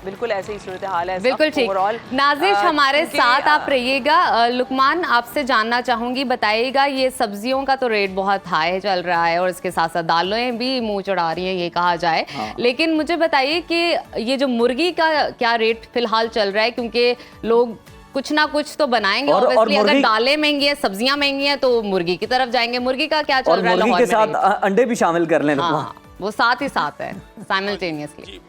बिल्कुल ऐसे ही सूरत हाल है। बिल्कुल ठीक। नाजिश, हमारे साथ आप रहिएगा। लुकमान, आपसे जानना चाहूंगी, बताइएगा, ये सब्जियों का तो रेट बहुत हाई चल रहा है और इसके साथ साथ दालें भी मुंह चढ़ा रही हैं, ये कहा जाए। लेकिन मुझे बताइए कि ये जो मुर्गी का क्या रेट फिलहाल चल रहा है, क्योंकि लोग कुछ ना कुछ तो बनाएंगे और अगर दालें महंगी हैं, सब्जियां महंगी हैं तो मुर्गी की तरफ जाएंगे। मुर्गी का क्या चल रहा है? मुर्गी के साथ अंडे भी शामिल कर लें। हाँ, वो साथ ही साथ है साइमल्टेनियसली।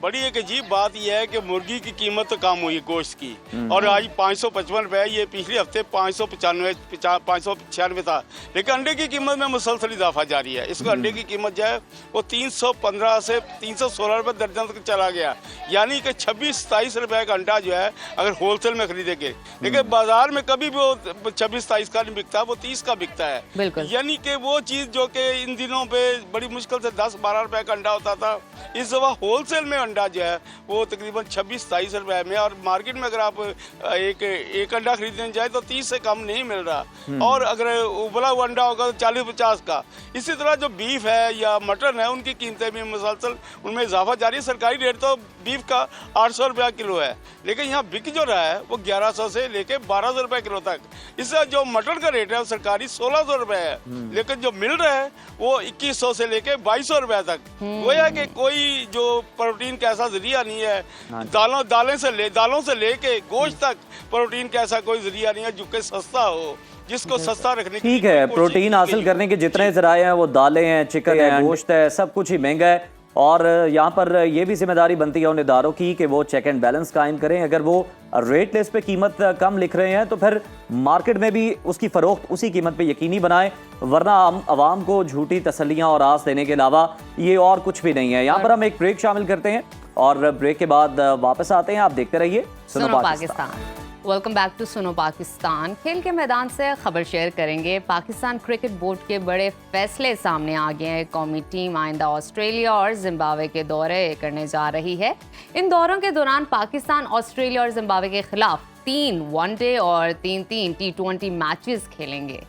बड़ी एक अजीब बात यह है कि मुर्गी की कीमत तो कम हुई गोश्त की, और आज 555 रुपये, ये पिछले हफ्ते 595 था। लेकिन अंडे की कीमत में मुसलसल इजाफा जारी है। इसको अंडे की कीमत जो है वो 315 से 316 रुपये दर्जन तक चला गया, यानी कि 26-27 रुपये का अंडा जो है अगर होलसेल में खरीदेंगे। लेकिन बाजार में कभी भी वो 26-27 का नहीं बिकता, वो 30 का बिकता है। यानी कि वो चीज़ जो कि इन दिनों पे बड़ी मुश्किल से 10-12 रुपये का अंडा होता था, इस दफ़ा होलसेल में अंडा जो है वो तकरीबन 26-27 रुपये में, और मार्केट में अगर आप एक अंडा खरीदने जाए तो 30 से कम नहीं मिल रहा। और अगर उबला हुआ अंडा होगा तो 40-50 का। इसी तरह जो बीफ है या मटन है उनकी कीमतें भी मुसलसल उनमें इजाफा जारी है। सरकारी रेट तो बीफ का 800 रुपया किलो है, लेकिन यहाँ बिक जो रहा है वो 1100 से लेके 1200 रुपये किलो तक। इससे जो मटन का रेट है वो सरकारी 1600 रुपये है, लेकिन जो मिल रहा है वो 2100 से लेके 2200 रुपये तक। वो है कि कोई जो प्रोटीन का ऐसा जरिया नहीं है। हाँ। दालों से लेके गोश्त तक प्रोटीन का ऐसा कोई जरिया नहीं है जो कि सस्ता हो, जिसको सस्ता रखने की ठीक है, कोशिश प्रोटीन की हासिल गई। करने के जितने जराए हैं वो दालें हैं, चिकन है, गोश्त है, सब कुछ ही महंगा है। और यहाँ पर ये भी जिम्मेदारी बनती है उन इदारों की कि वो चेक एंड बैलेंस कायम करें। अगर वो रेट लिस्ट पे कीमत कम लिख रहे हैं तो फिर मार्केट में भी उसकी फरोख्त उसी कीमत पे यकीनी बनाएं, वरना आवाम को झूठी तसल्लियां और आस देने के अलावा ये और कुछ भी नहीं है। यहाँ पर हम एक ब्रेक शामिल करते हैं और ब्रेक के बाद वापस आते हैं। आप देखते रहिए सुनो पाकिस्तान। वेलकम बैक टू सुनो पाकिस्तान। खेल के मैदान से खबर शेयर करेंगे। पाकिस्तान क्रिकेट बोर्ड के बड़े फैसले सामने आ गए हैं। कौमी टीम आइंदा ऑस्ट्रेलिया और जिम्बाब्वे के दौरे करने जा रही है। इन दौरों के दौरान पाकिस्तान ऑस्ट्रेलिया और जिम्बाब्वे के खिलाफ 3 वनडे और 3 T20 मैचेस खेलेंगे।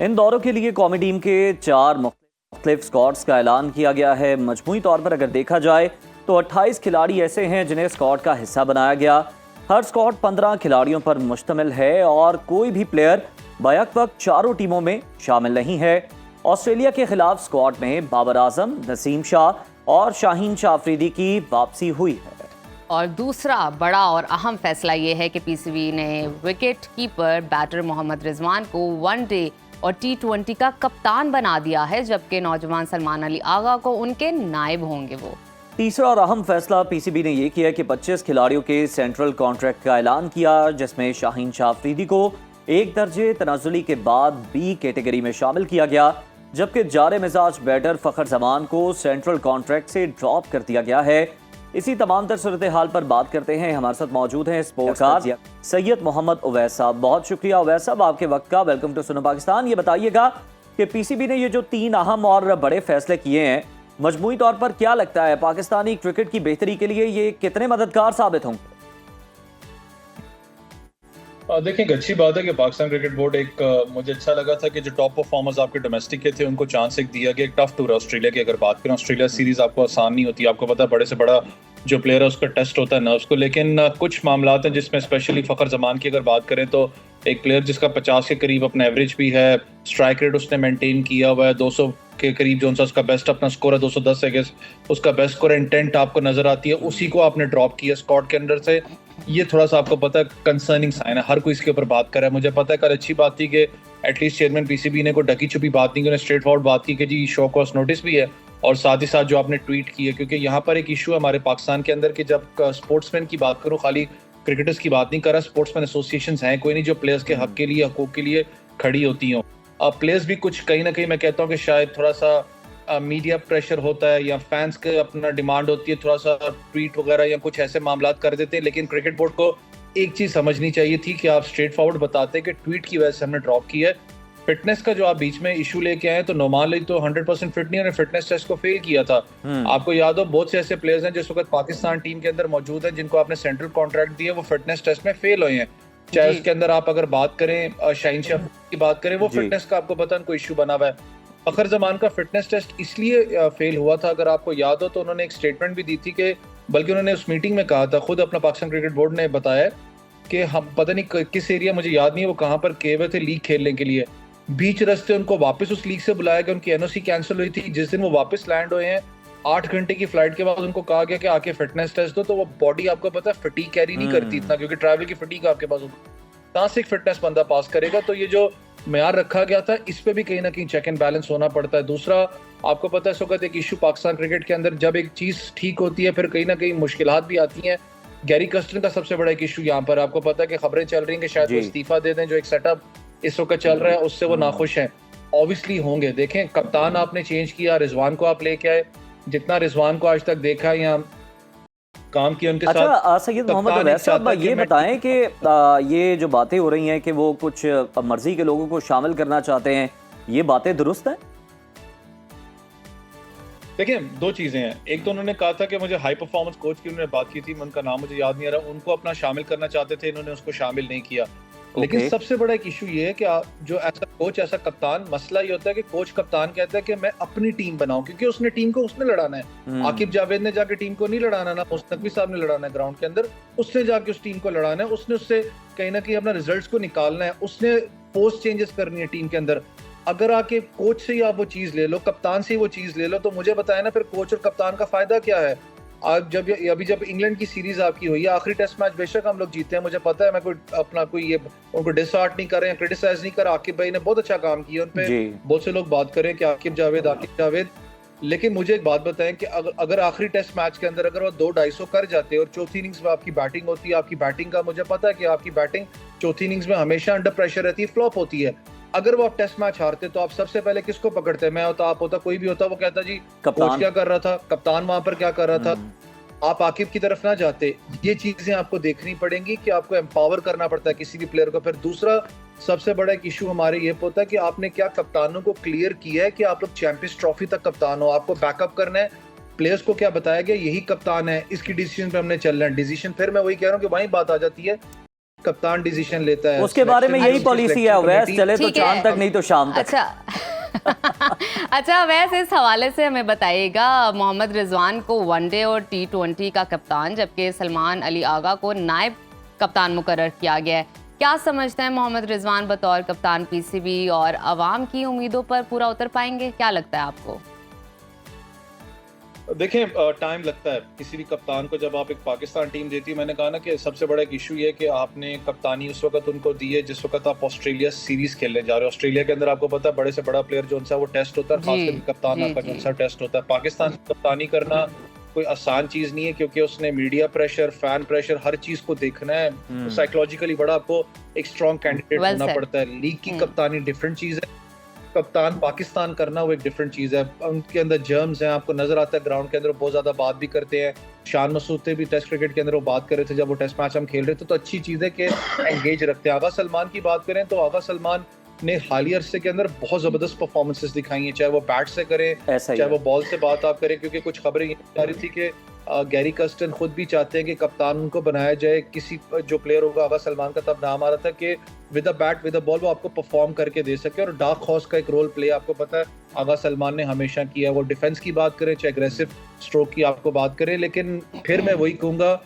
इन दौरों के लिए कौमी टीम के 4 मुख्तलिफ स्क्वाड्स का ऐलान किया गया है। मजमूई तौर पर अगर देखा जाए तो 28 खिलाड़ी ऐसे हैं जिन्हें स्क्वाड का हिस्सा बनाया गया। हर स्क्वाड 15 खिलाड़ियों पर मुश्तमिल है और कोई भी प्लेयर बैक वक्त चारों टीमों में शामिल नहीं है। ऑस्ट्रेलिया के खिलाफ स्क्वाड में बाबर आजम, नसीम शाह और शाहीन शाह अफरीदी की वापसी हुई है। और दूसरा बड़ा और अहम फैसला ये है कि पीसीबी ने wicket keeper batter Mohammad Rizwan को वनडे और T20 का कप्तान बना दिया है, जबकि नौजवान सलमान अली आगा को उनके नायब होंगे वो। तीसरा और अहम फैसला पीसीबी ने यह किया कि 25 खिलाड़ियों के सेंट्रल कॉन्ट्रैक्ट का ऐलान किया, जिसमें शाहीन शाह अफरीदी को एक दर्जे तनाजुली के बाद बी कैटेगरी में शामिल किया गया, जबकि जारे मिजाज बैटर फखर जमान को सेंट्रल कॉन्ट्रैक्ट से ड्रॉप कर दिया गया है। इसी तमाम तर सूरत हाल पर बात करते हैं। हमारे साथ मौजूद हैं स्पोर्ट्सकार सैयद मोहम्मद उवैस साहब। बहुत शुक्रिया उवैस साहब आपके वक्त का। वेलकम टू सुनो पाकिस्तान। ये बताइएगा कि पीसीबी ने ये जो 3 अहम और बड़े फैसले किए हैं, मजमूई तौर पर क्या लगता है पाकिस्तानी क्रिकेट की बेहतरी के लिए ये कितने मददगार साबित होंगे? देखिए, एक अच्छी बात है कि पाकिस्तान क्रिकेट बोर्ड मुझे अच्छा लगा था कि जो टॉप परफॉर्मर्स आपके डोमेस्टिक के थे उनको चांस एक दिया गया। एक टफ टूर है ऑस्ट्रेलिया की। अगर बात करें ऑस्ट्रेलिया सीरीज आपको आसान नहीं होती, आपको पता है बड़े से बड़ा जो प्लेयर है उसका टेस्ट होता है नर्व्स को, लेकिन कुछ मामला हैं जिसमें स्पेशली फखर जमान की अगर बात करें तो एक प्लेयर जिसका 50 के करीब अपना एवरेज भी है, स्ट्राइक रेट उसने मेंटेन किया हुआ है, 200 के करीब जो उसका बेस्ट अपना स्कोर है 210 अगेंस्ट उसका बेस्ट स्कोर, इंटेंट आपको नजर आती है, उसी को आपने ड्रॉप किया स्क्वाड के अंदर से। ये थोड़ा सा आपको पता है कंसर्निंग साइन है, हर कोई इसके ऊपर बात कर रहा है। मुझे पता है कल अच्छी बात थी कि एटलीस्ट चेयरमैन पीसीबी ने कोई ढकी छुपी बात नहीं की, उन्होंने स्ट्रेट फॉरवर्ड बात की कि जी शो कॉज नोटिस भी है, और साथ ही साथ जो आपने ट्वीट की है, क्योंकि यहाँ पर एक इशू है हमारे पाकिस्तान के अंदर कि जब स्पोर्ट्समैन की बात करूँ, खाली क्रिकेटर्स की बात नहीं कर रहा, स्पोर्ट्समैन एसोसिएशंस हैं कोई नहीं जो प्लेयर्स के हक के लिए, हकूक के लिए खड़ी होती हों। प्लेयर्स भी कुछ कहीं ना कहीं मैं कहता हूँ कि शायद थोड़ा सा मीडिया प्रेशर होता है या फैंस के अपना डिमांड होती है, थोड़ा सा ट्वीट वगैरह या कुछ ऐसे मामला कर देते हैं। लेकिन क्रिकेट बोर्ड को एक चीज़ समझनी चाहिए थी कि आप स्ट्रेट फॉरवर्ड बताते कि ट्वीट की वजह से हमने ड्रॉप किया है। फिटनेस का जो आप बीच में इशू लेके आए तो नोमान अली तो 100% फिट नहीं, उन्होंने फिटनेस टेस्ट को फेल किया था। आपको याद हो बहुत से ऐसे प्लेयर्स हैं जिस वक्त पाकिस्तान टीम के अंदर मौजूद हैं जिनको आपने सेंट्रल कॉन्ट्रैक्ट दिया, वो फिटनेस टेस्ट में फेल हुए हैं। चाहे उसके अंदर आप अगर बात करें शाहीन शाह की बात करें, वो फिटनेस का आपको पता उनको इशू बना हुआ है। फखर जमान का फिटनेस टेस्ट इसलिए फेल हुआ था, अगर आपको याद हो तो उन्होंने एक स्टेटमेंट भी दी थी कि बल्कि उन्होंने उस मीटिंग में कहा था, खुद अपना पाकिस्तान क्रिकेट बोर्ड ने बताया कि हम पता नहीं किस एरिया, मुझे याद नहीं है वो कहाँ पर गए हुए थे लीग खेलने के लिए, बीच रस्ते उनको वापस उस लीग से बुलाया गया, उनकी एनओसी कैंसिल हुई थी। जिस दिन वो वापस लैंड हुए हैं 8 घंटे की फ्लाइट के बाद उनको कहा गया कि आके फिटनेस टेस्ट दो, तो वो बॉडी आपको पता है फटीग कैरी नहीं करती इतना, क्योंकि ट्रैवल की फटीग आपके पास कहाँ से एक फिटनेस बंदा पास करेगा। तो ये जो म्यार रखा गया था इस पे भी कहीं ना कहीं चेक एंड बैलेंस होना पड़ता है। दूसरा आपको पता है इस वक्त एक इशू पाकिस्तान क्रिकेट के अंदर, जब एक चीज ठीक होती है फिर कहीं ना कहीं मुश्किलात भी आती हैं। गैरी कस्टन का सबसे बड़ा एक इशू यहाँ पर आपको पता है कि खबरें चल रही हैं कि शायद वो इस्तीफा दे दें, जो एक सेटअप इस वक्त चल रहा है उससे वो नाखुश हैं। ऑब्वियसली होंगे। देखें, कप्तान आपने चेंज किया, रिजवान को आप लेके आए, जितना रिजवान को आज तक देखा या काम किया उनके साथ। अच्छा सैयद मोहम्मद उवैस साहब ये बताएं कि ये जो बातें हो रही हैं कि वो कुछ मर्जी के लोगों को शामिल करना चाहते हैं, ये बातें दुरुस्त हैं? देखिए, दो चीजें हैं। एक तो उन्होंने कहा था कि मुझे हाई परफॉर्मेंस कोच की उन्होंने बात की थी, उनका नाम मुझे याद नहीं आ रहा, उनको अपना शामिल करना चाहते थे, इन्होंने उसको शामिल नहीं किया। लेकिन सबसे बड़ा एक इशू ये है कि जो ऐसा कोच ऐसा कप्तान, मसला ये होता है कि कोच कप्तान कहता है कि मैं अपनी टीम बनाऊं, क्योंकि उसने टीम को उसने लड़ाना है। आकिब जावेद ने जाके टीम को नहीं लड़ाना, ना मुस्तफी साहब ने लड़ाना है ग्राउंड के अंदर, उसने जाके उस टीम को लड़ाना है, उसने उससे कहीं ना कहीं अपना रिजल्ट्स को निकालना है, उसने पोस्ट चेंजेस करनी है टीम के अंदर। अगर आके कोच से ही आप वो चीज ले लो, कप्तान से ही वो चीज ले लो, तो मुझे बताया ना फिर कोच और कप्तान का फायदा क्या है। आज अभी जब इंग्लैंड की सीरीज आपकी हुई है, आखिरी टेस्ट मैच बेशक हम लोग जीते हैं, मुझे पता है, मैं कोई ये उनको डिसहार्ट नहीं कर रहे हैं, क्रिटिसाइज नहीं कर, आकिब भाई ने बहुत अच्छा काम किया, उन पे बहुत से लोग बात करें कि आकिब जावेद, लेकिन मुझे एक बात बताएं कि अगर आखिरी टेस्ट मैच के अंदर अगर वो 2-250 कर जाते और चौथी इनिंग्स में आपकी बैटिंग होती है, आपकी बैटिंग का मुझे पता है कि आपकी बैटिंग चौथी इनिंग्स में हमेशा अंडर प्रेशर रहती है, फ्लॉप होती है। अगर वो आप टेस्ट मैच हारते तो आप सबसे पहले किसको पकड़ते? मैं होता, आप होता, कोई भी होता, वो कहता जी कोच क्या कर रहा था, कप्तान वहां पर क्या कर रहा था, आप आकिब की तरफ ना जाते। ये चीजें आपको देखनी पड़ेंगी कि आपको एम्पावर करना पड़ता है किसी भी प्लेयर को। फिर दूसरा सबसे बड़ा एक इशू हमारे ये होता है कि आपने क्या कप्तानों को क्लियर किया है कि आप लोग चैंपियंस ट्रॉफी तक कप्तान हो, आपको बैकअप करना है, प्लेयर्स को क्या बताया गया, यही कप्तान है, इसकी डिसीजन पे हमने चलना है। डिसीजन, फिर मैं वही कह रहा हूँ कि वही बात आ जाती है, कप्तान डिसीजन लेता है, उसके बारे में यही पॉलिसी है, वैसे चले तो चांद तक नहीं तो शाम तक। अच्छा वैसे इस हवाले से हमें बताइएगा, मोहम्मद रिजवान को वनडे और T20 का कप्तान जबकि सलमान अली आगा को नायब कप्तान मुकर्रर किया गया है। क्या समझते हैं मोहम्मद रिजवान बतौर कप्तान पीसीबी और अवाम की उम्मीदों पर पूरा उतर पाएंगे? क्या लगता है आपको? देखें, टाइम लगता है किसी भी कप्तान को। जब आप एक पाकिस्तान टीम देती है, मैंने कहा ना कि सबसे बड़ा एक इशू ये है कि आपने कप्तानी उस वक्त उनको दी है जिस वक्त आप ऑस्ट्रेलिया सीरीज खेलने जा रहे हो। ऑस्ट्रेलिया के अंदर आपको पता है बड़े से बड़ा प्लेयर जो सा वो टेस्ट होता है, खासकर कप्तान आपका जो सा टेस्ट होता है। पाकिस्तान की कप्तानी करना कोई आसान चीज नहीं है, क्योंकि उसने मीडिया प्रेशर, फैन प्रेशर, हर चीज को देखना है। साइकोलॉजिकली बड़ा आपको एक स्ट्रॉन्ग कैंडिडेट होना पड़ता है। लीग की कप्तानी डिफरेंट चीज है, कप्तान पाकिस्तान करना वो एक डिफरेंट चीज है। उनके अंदर जर्म्स हैं, आपको नजर आता है ग्राउंड के अंदर बहुत ज्यादा बात भी करते हैं। शान मसूद से भी टेस्ट क्रिकेट के अंदर वो बात कर रहे थे जब वो टेस्ट मैच हम खेल रहे थे, तो अच्छी चीज है कि एंगेज रखते हैं। आगा सलमान की बात करें तो आगा सलमान ने हालिया अरसे के अंदर बहुत जबरदस्त परफॉर्मेंसेस दिखाई हैं, चाहे वो बैट से करें, चाहे वो बॉल से बात आप करें, क्योंकि कुछ खबरें ये आ रही थी कि गैरी कर्स्टन खुद भी चाहते हैं कि कप्तान उनको बनाया जाए। किसी जो प्लेयर होगा, आगा सलमान का तब नाम आ रहा था कि with a bat with a ball वो आपको परफॉर्म करके दे सके, और डार्क हॉर्स का एक रोल प्ले आपको पता है आगा सलमान ने हमेशा किया। वो डिफेंस की बात करें, चाहे एग्रेसिव स्ट्रोक की आपको बात करें, लेकिन फिर मैं वही कहूंगा,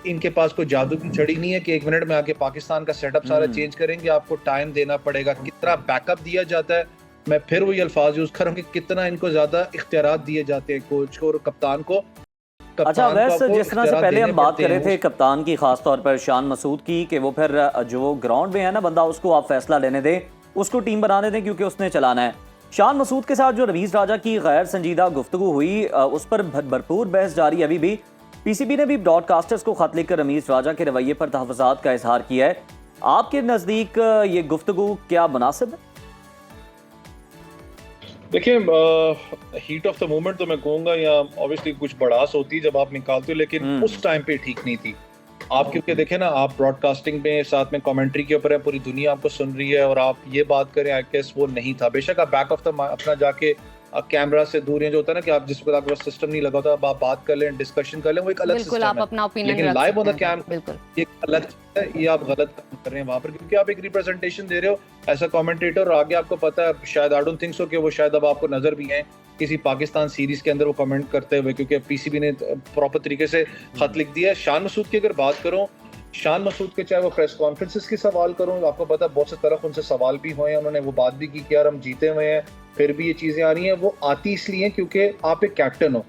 इनके पास कोई जादू की छड़ी नहीं है कि एक मिनट में आके पाकिस्तान का सेटअप सारा चेंज करेंगे। आपको टाइम देना पड़ेगा, कितना बैकअप दिया जाता है। मैं फिर वही अल्फाज यूज कर रहा हूँ कि कितना इनको ज्यादा इख्तियारात दिए जाते हैं कोच को और कप्तान को। अच्छा वैसे जिस तरह से पहले हम बात कर रहे थे कप्तान की, खास तौर पर शान मसूद की, कि वो फिर जो ग्राउंड में है ना बंदा, उसको आप फैसला लेने दें, उसको टीम बनाने दें, क्योंकि उसने चलाना है। शान मसूद के साथ जो रमीज राजा की गैर संजीदा गुफ्तगू हुई, उस पर भरपूर बहस जारी अभी भी। पीसीबी ने भी ब्रॉडकास्टर्स को खत लिखकर रमीज राजा के रवैये पर तहफ़्फ़ुज़ात का इजहार किया है। आपके नज़दीक ये गुफ्तगू क्या मुनासिब है? देखिए, हीट ऑफ द मोमेंट तो मैं कहूँगा, या ऑब्वियसली कुछ बड़ास होती है जब आप निकालते हो, लेकिन उस टाइम पे ठीक नहीं थी आप, क्योंकि देखें ना, आप ब्रॉडकास्टिंग में साथ में कमेंट्री के ऊपर है, पूरी दुनिया आपको सुन रही है, और आप ये बात करें, आई गेस वो नहीं था। बेशक आप बैक ऑफ द अपना जाके कैमरा से दूर हैं, जो होता है ना कि आप जिस वक्त आपके पास सिस्टम नहीं लगा होता, आप बात कर लें, डिस्कशन कर लें, वो एक अलग सिस्टम है। अपना ओपिनियन लेकिन लाइव ऑन द कैमरा ये अलग चीज़ है, ये आप गलत काम कर रहे हैं वहां पर, क्योंकि आप एक रिप्रेजेंटेशन दे रहे हो ऐसा कमेंटेटर, और आगे आपको पता है, शायद आई डोंट थिंक सो कि वो शायद अब आपको नजर भी है किसी पाकिस्तान सीरीज के अंदर वो कमेंट करते हुए, क्योंकि पीसीबी ने प्रॉपर तरीके से खत लिख दिया है। शान मसूद की अगर बात करूं, शान मसूद के चाहे वो प्रेस कॉन्फ्रेंसेस की सवाल करूं, आपको पता है बहुत से तरफ उनसे सवाल भी हुए हैं, उन्होंने वो बात भी की कि यार हम जीते हुए हैं, फिर भी ये चीजें आ रही हैं। वो आती इसलिए क्योंकि आप एक कैप्टन हो,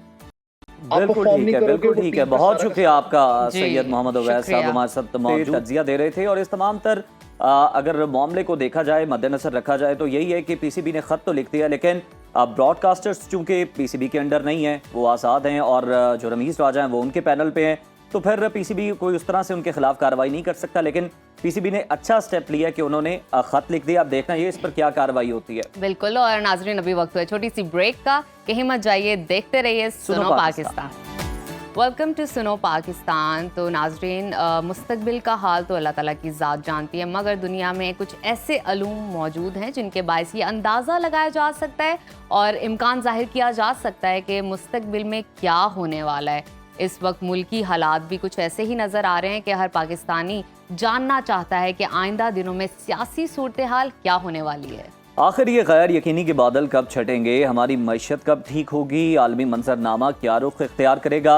बिल्कुल ठीक है। बहुत शुक्रिया आपका सैयद मोहम्मद अवैस साहब, हमारे साथ तमाम तज्जिया दे रहे थे। और इस तमाम तर अगर मामले को देखा जाए, मद्देनजर रखा जाए, तो यही है कि पीसीबी ने खत तो लिख दिया, लेकिन ब्रॉडकास्टर्स चूंकि पीसीबी के अंडर नहीं है, वो आज़ाद हैं, और जो रमीज राजा हैं वो उनके पैनल पे हैं, तो फिर पीसीबी कोई उस तरह से उनके खिलाफ कार्रवाई नहीं कर सकता। लेकिन पीसीबी ने अच्छा स्टेप लिया कि उन्होंने खत लिख दिया। अब देखना ये इस पर क्या कार्रवाई होती है। बिल्कुल। और नाजरीन, अभी वक्त हुआ छोटी सी ब्रेक का, कहीं मत जाइए, देखते रहिए सुनो पाकिस्तान। वेलकम टू सुनो पाकिस्तान। तो नाजरीन, मुस्तकबिल का हाल तो अल्लाह ताला की ज़ात जानती है, मगर दुनिया में कुछ ऐसे अलूम मौजूद हैं जिनके बायस ये अंदाज़ा लगाया जा सकता है और इम्कान जाहिर किया जा सकता है कि मुस्तकबिल में क्या होने वाला है। इस वक्त मुल्की हालात भी कुछ ऐसे ही नज़र आ रहे हैं कि हर पाकिस्तानी जानना चाहता है कि आइंदा दिनों में सियासी सूरत हाल क्या होने वाली है। आखिर ये गैर यकीनी के बादल कब छटेंगे, हमारी मईशत कब ठीक होगी, आलमी मंजरनामा क्या रुख इख्तियार करेगा,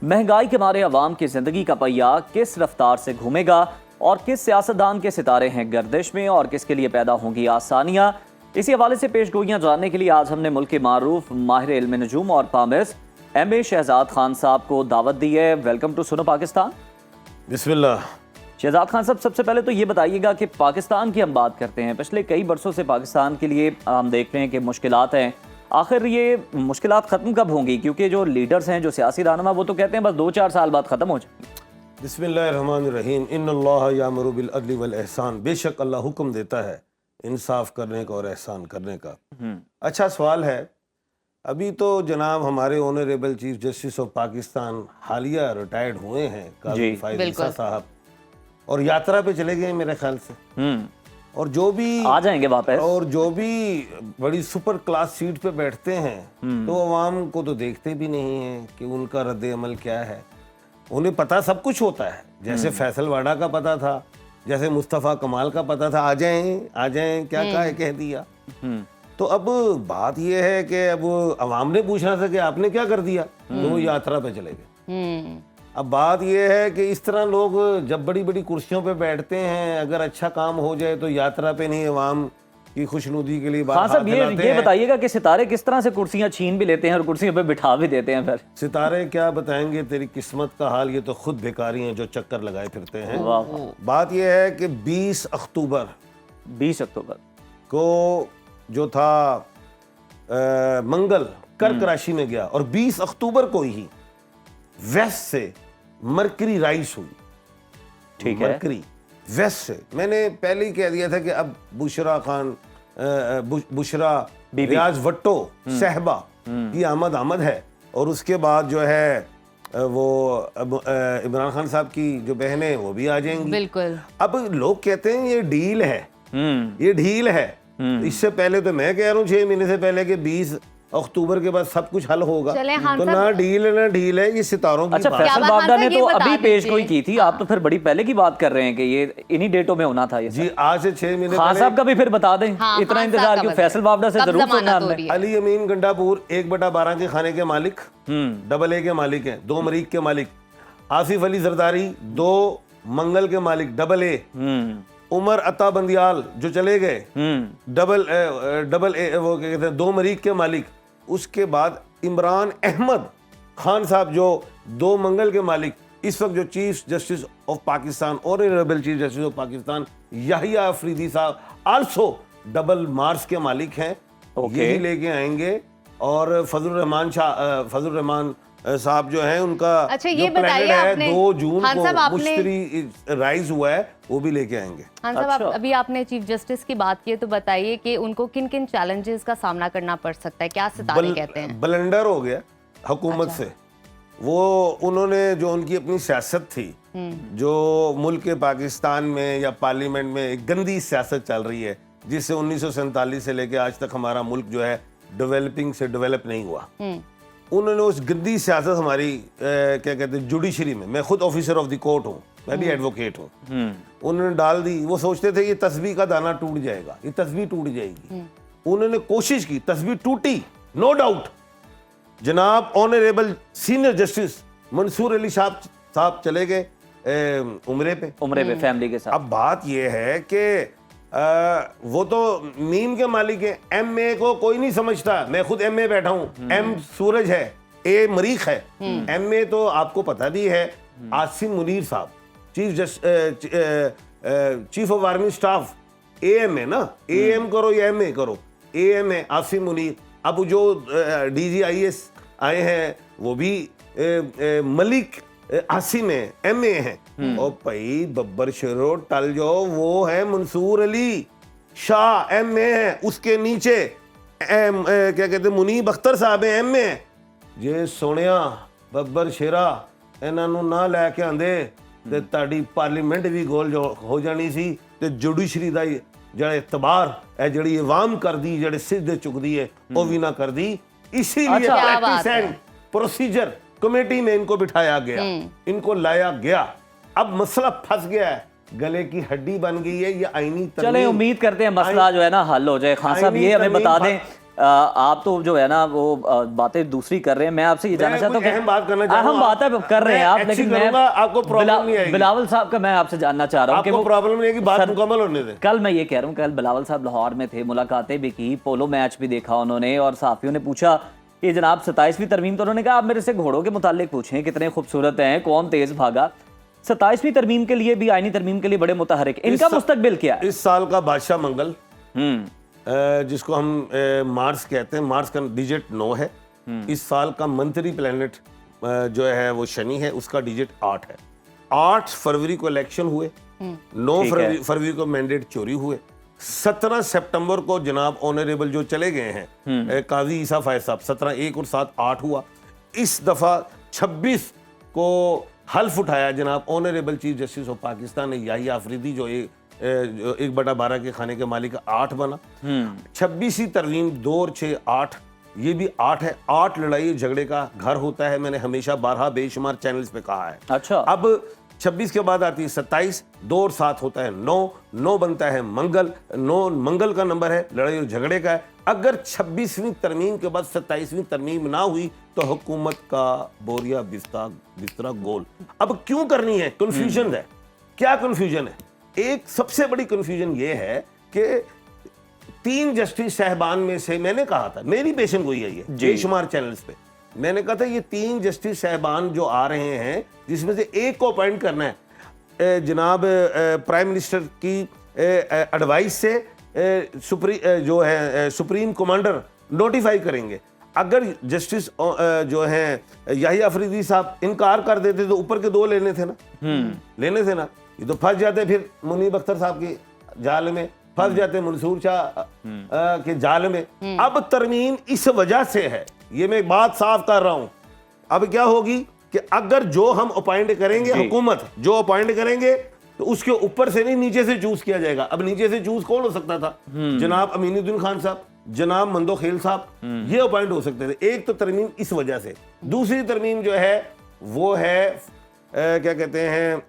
महंगाई के मारे अवाम की जिंदगी का पहिया किस रफ्तार से घूमेगा, और किस सियासतदान के सितारे हैं गर्दिश में और किसके लिए पैदा होंगी आसानियाँ। इसी हवाले से पेशगोइयाँ जानने के लिए आज हमने मुल्क के मारूफ माहिर इल्म नजूम और पामिस MA शहजाद खान साहब को दावत दी है। वेलकम टू सुनो पाकिस्तान। बिस्मिल्लाह। शहजाद खान साहब, सबसे पहले तो ये बताइएगा कि पाकिस्तान की हम बात करते हैं, पिछले कई बरसों से पाकिस्तान के लिए हम देख रहे हैं कि मुश्किलात हैं। आखिर ये मुश्किलात ख़त्म कब होंगी? क्योंकि जो लीडर्स हैं, जो सियासी रहनुमा, वो तो कहते हैं बस 2-4 साल बाद ख़त्म हो जाए। बिस्मिल्लाहिर्रहमानिर्रहीम। इन्नल्लाह यामुरु बिल अदली वल एहसान। बेशक अल्लाह हुक्म देता है इंसाफ करने का और एहसान करने का। अच्छा सवाल है। अभी तो जनाब हमारे honourable chief justice of Pakistan हालिया रिटायर्ड हुए हैं, काजी फायद ईसा साहब, और यात्रा पे चले गए मेरे ख्याल से। और जो भी आ जाएंगे वापस, और जो भी बड़ी सुपर क्लास सीट पे बैठते हैं तो अवाम को तो देखते भी नहीं है कि उनका रद्द अमल क्या है। उन्हें पता सब कुछ होता है, जैसे फैसल वाडा का पता था, जैसे मुस्तफ़ा कमाल का पता था, आ जाएं क्या कह दिया। तो अब बात यह है कि अब अवाम ने पूछना था कि आपने क्या कर दिया, तो वो यात्रा पे चले गए। अब बात यह है कि इस तरह लोग जब बड़ी बड़ी कुर्सियों पे बैठते हैं, अगर अच्छा काम हो जाए तो यात्रा पे नहीं, अवाम की खुशनुदी के लिए हाँ साहब, ये बताइएगा कि सितारे किस तरह से कुर्सियां छीन भी लेते हैं और कुर्सियों पे बिठा भी देते हैं। फिर सितारे क्या बताएंगे तेरी किस्मत का हाल, ये तो खुद भिखारी हैं जो चक्कर लगाए फिरते हैं। बात यह है कि 20 अक्टूबर को जो था मंगल कर्क राशि में गया और 20 अक्टूबर को ही वेस्ट से मरकरी राइस हुई। ठीक है, मरकरी वेस्ट से। मैंने पहले ही कह दिया था कि अब बुशरा रियाज भट्टो सहबा की आमद है, और उसके बाद जो है वो इमरान खान साहब की जो बहनें वो भी आ जाएंगी। बिल्कुल। अब लोग कहते हैं ये डील है, ये ढील है। इससे पहले तो मैं कह रहा हूँ 6 महीने से पहले कि 20 अक्टूबर के बाद सब कुछ हल होगा। तो ना डील है ना ढील है, ये सितारों की अच्छा, बात। फैसल वाबडा ने तो अभी पेश गोई की थी, आप तो फिर बड़ी पहले की बात कर रहे हैं कि ये इन्हीं डेटों में होना था। ये जी आज से 6 महीने खान साहब का भी फिर बता दें। हाँ, इतना इंतजार क्यों? फैसल वाबडा से जरूर सुनना हमने। अली अमीन गंडापुर 1/12 के खाने के मालिक, डबल ए के मालिक हैं, 2 मरीक के मालिक। आसिफ अली जरदारी 2 मंगल के मालिक, डबल ए। उमर अता बंदियाल जो चले गए, डबल ए, वो क्या कहते हैं, 2 मरीक के मालिक। उसके बाद इमरान अहमद खान साहब जो 2 मंगल के मालिक। इस वक्त जो chief justice of Pakistan, honourable chief justice of Pakistan Yahya Afridi sahab also double Mars के मालिक हैं। यही लेके आएंगे। और फजल रहमान साहब जो हैं उनका अच्छा, जो ये बताइए आपने 2 जून खान साहब को मुश्तरी राइज हुआ है, वो भी लेके आएंगे। खान साहब, अभी आपने चीफ जस्टिस की बात की है, तो बताइए कि उनको किन किन चैलेंजेस का सामना करना पड़ सकता है, क्या सितारे कहते हैं? ब्लंडर हो गया हुकूमत से। वो उन्होंने जो उनकी अपनी सियासत थी, जो मुल्क के पाकिस्तान में या पार्लियामेंट में एक गंदी सियासत चल रही है, जिससे 1947 से लेकर आज तक हमारा मुल्क जो है डेवलपिंग से डेवलप नहीं हुआ। उन्होंने उस गंदी सियासत हमारी क्या कहते हैं जुडिशरी में, मैं खुद ऑफिसर ऑफ द कोर्ट हूँ, मैं भी एडवोकेट हूँ, उन्होंने डाल दी। वो सोचते थे ये तस्बीह का दाना टूट जाएगा, ये तस्बीह टूट जाएगी। उन्होंने कोशिश की, तस्बीह टूटी, नो डाउट। जनाब honourable senior justice Mansoor Ali sahab चले गए उम्रे पे फैमिली के साथ। अब बात यह है कि वो तो मीम के मालिक है। MA को कोई नहीं समझता, मैं खुद MA बैठा हूँ। M सूरज है, A मरीख है। MA तो आपको पता भी है। आसिम मुनीर साहब chief of army staff, AM है ना, AM करो या MA करो, AM है आसिम मुनीर। अब जो DGIS आए हैं वो भी मलिक आसिम है, MA है। और भाई बब्बर शेरो टल जाओ, वो है मंसूर अली शाह, MA है। उसके नीचे क्या कहते हैं मुनीब अख्तर साहब है, MA है। जे सोनिया बब्बर शेरा ਇਹਨਾਂ ਨੂੰ ਨਾ ਲੈ ਕੇ ਆਂਦੇ ਤੇ ਤੁਹਾਡੀ ਪਾਰਲੀਮੈਂਟ ਵੀ ਗੋਲ ਹੋ ਜਾਣੀ ਸੀ, ਤੇ ਜੁਡੀਸ਼ਰੀ ਦਾ ਜਿਹੜਾ ਇਤਬਾਰ ਹੈ, ਜਿਹੜੀ ਆਵਾਮ ਕਰਦੀ, ਜਿਹੜੇ ਸਿੱਧੇ ਚੁੱਕਦੀ ਹੈ, ਉਹ ਵੀ ਨਾ ਕਰਦੀ। इसीलिए प्रैक्टिस एंड प्रोसीजर कमेटी में इनको बिठाया गया, इनको लाया गया। अब मसला फंस गया है, गले की हड्डी बन गई है, ये आईनी तरमीम। चले उम्मीद करते हैं मसला जो है ना हल हो जाए। खान साहब ये हमें बता दें, आप तो जो है ना वो बातें दूसरी कर रहे हैं, मैं आपसे ये जानना चाहता हूँ, हम बात करना चाहता हूँ, हम बातें कर रहे हैं आप, लेकिन मैं आपको प्रॉब्लम नहीं आएगी। बिलावल साहब का मैं आपसे जानना चाह रहा हूँ कि वो प्रॉब्लम नहीं है कि बात मुकम्मल होने दें। कल मैं ये कह रहा हूँ, कल बिलावल साहब लाहौर में थे, मुलाकातें भी की, पोलो मैच भी देखा उन्होंने, और साफियों ने पूछा ये जनाब 27वीं तरमीम, तो उन्होंने कहा आप मेरे से घोड़ों के मुतालिक पूछें कितने खूबसूरत हैं, कौन तेज भागा। 27वीं तरमीम के लिए भी, आईनी तरमीम के लिए बड़े मुतहरिक, इनका मुस्तकबिल क्या है? इस साल का बादशाह मंगल, जिसको हम मार्स कहते हैं, मार्स का डिजिट 9 है। इस साल का मंत्री प्लेनेट जो है वो शनि है, उसका डिजिट 8 है। 8 फरवरी को इलेक्शन हुए, 9 फरवरी को मैंडेट चोरी हुए, 17 सितंबर को जनाब ऑनरेबल जो चले गए हैं काजी ईसा फायद साहब, 17 1 और 7 8 हुआ। इस दफा 26 को हल्फ उठाया जनाब honourable chief justice of Pakistan ने, याहिया अफरीदी जो 1/12 के खाने के मालिक 8 बना। 26वीं तरमीम 2 और 6 8, ये भी 8 है। 8 लड़ाई झगड़े का घर होता है, मैंने हमेशा बारहा बेशुमार चैनल्स पे कहा है। अच्छा, अब 26 के बाद आती है 27, 2 और 7 होता है 9, 9 बनता है मंगल, 9 मंगल का नंबर है, लड़ाई और झगड़े का है। अगर 26वीं तरमीम के बाद 27वीं तरमीम ना हुई तो हुकूमत का बोरिया बिस्तरा गोल। अब क्यों करनी है? कंफ्यूजन है। क्या कंफ्यूजन है? एक सबसे बड़ी कंफ्यूजन ये है कि 3 जस्टिस साहबान में से, मैंने कहा था, मेरी पेशन गोई है ये बेशुमार चैनल्स पे, मैंने कहा था ये 3 जस्टिस साहबान जो आ रहे हैं, जिसमें से एक को अपॉइंट करना है जनाब प्राइम मिनिस्टर की एडवाइस से, सुप्रीम कमांडर नोटिफाई करेंगे। अगर जस्टिस जो हैं याहिया अफरीदी साहब इनकार कर देते तो ऊपर के 2 लेने थे ना, ये तो फंस जाते फिर मुनीब अख्तर साहब के जाल में, फंस जाते मंसूर शाह के जाल में। अब तरमीम इस वजह से है, ये मैं एक बात साफ कर रहा हूं। अब क्या होगी कि अगर जो हम अपॉइंट करेंगे, हुकूमत जो अपॉइंट करेंगे, तो उसके ऊपर से नहीं नीचे से चूज किया जाएगा। अब नीचे से चूज कौन हो सकता था? जनाब अमीनुद्दीन खान साहब, जनाब मंदो खेल साहब, ये अपॉइंट हो सकते थे। एक तो तरमीम इस वजह से। दूसरी तरमीम जो है वो है क्या कहते हैं,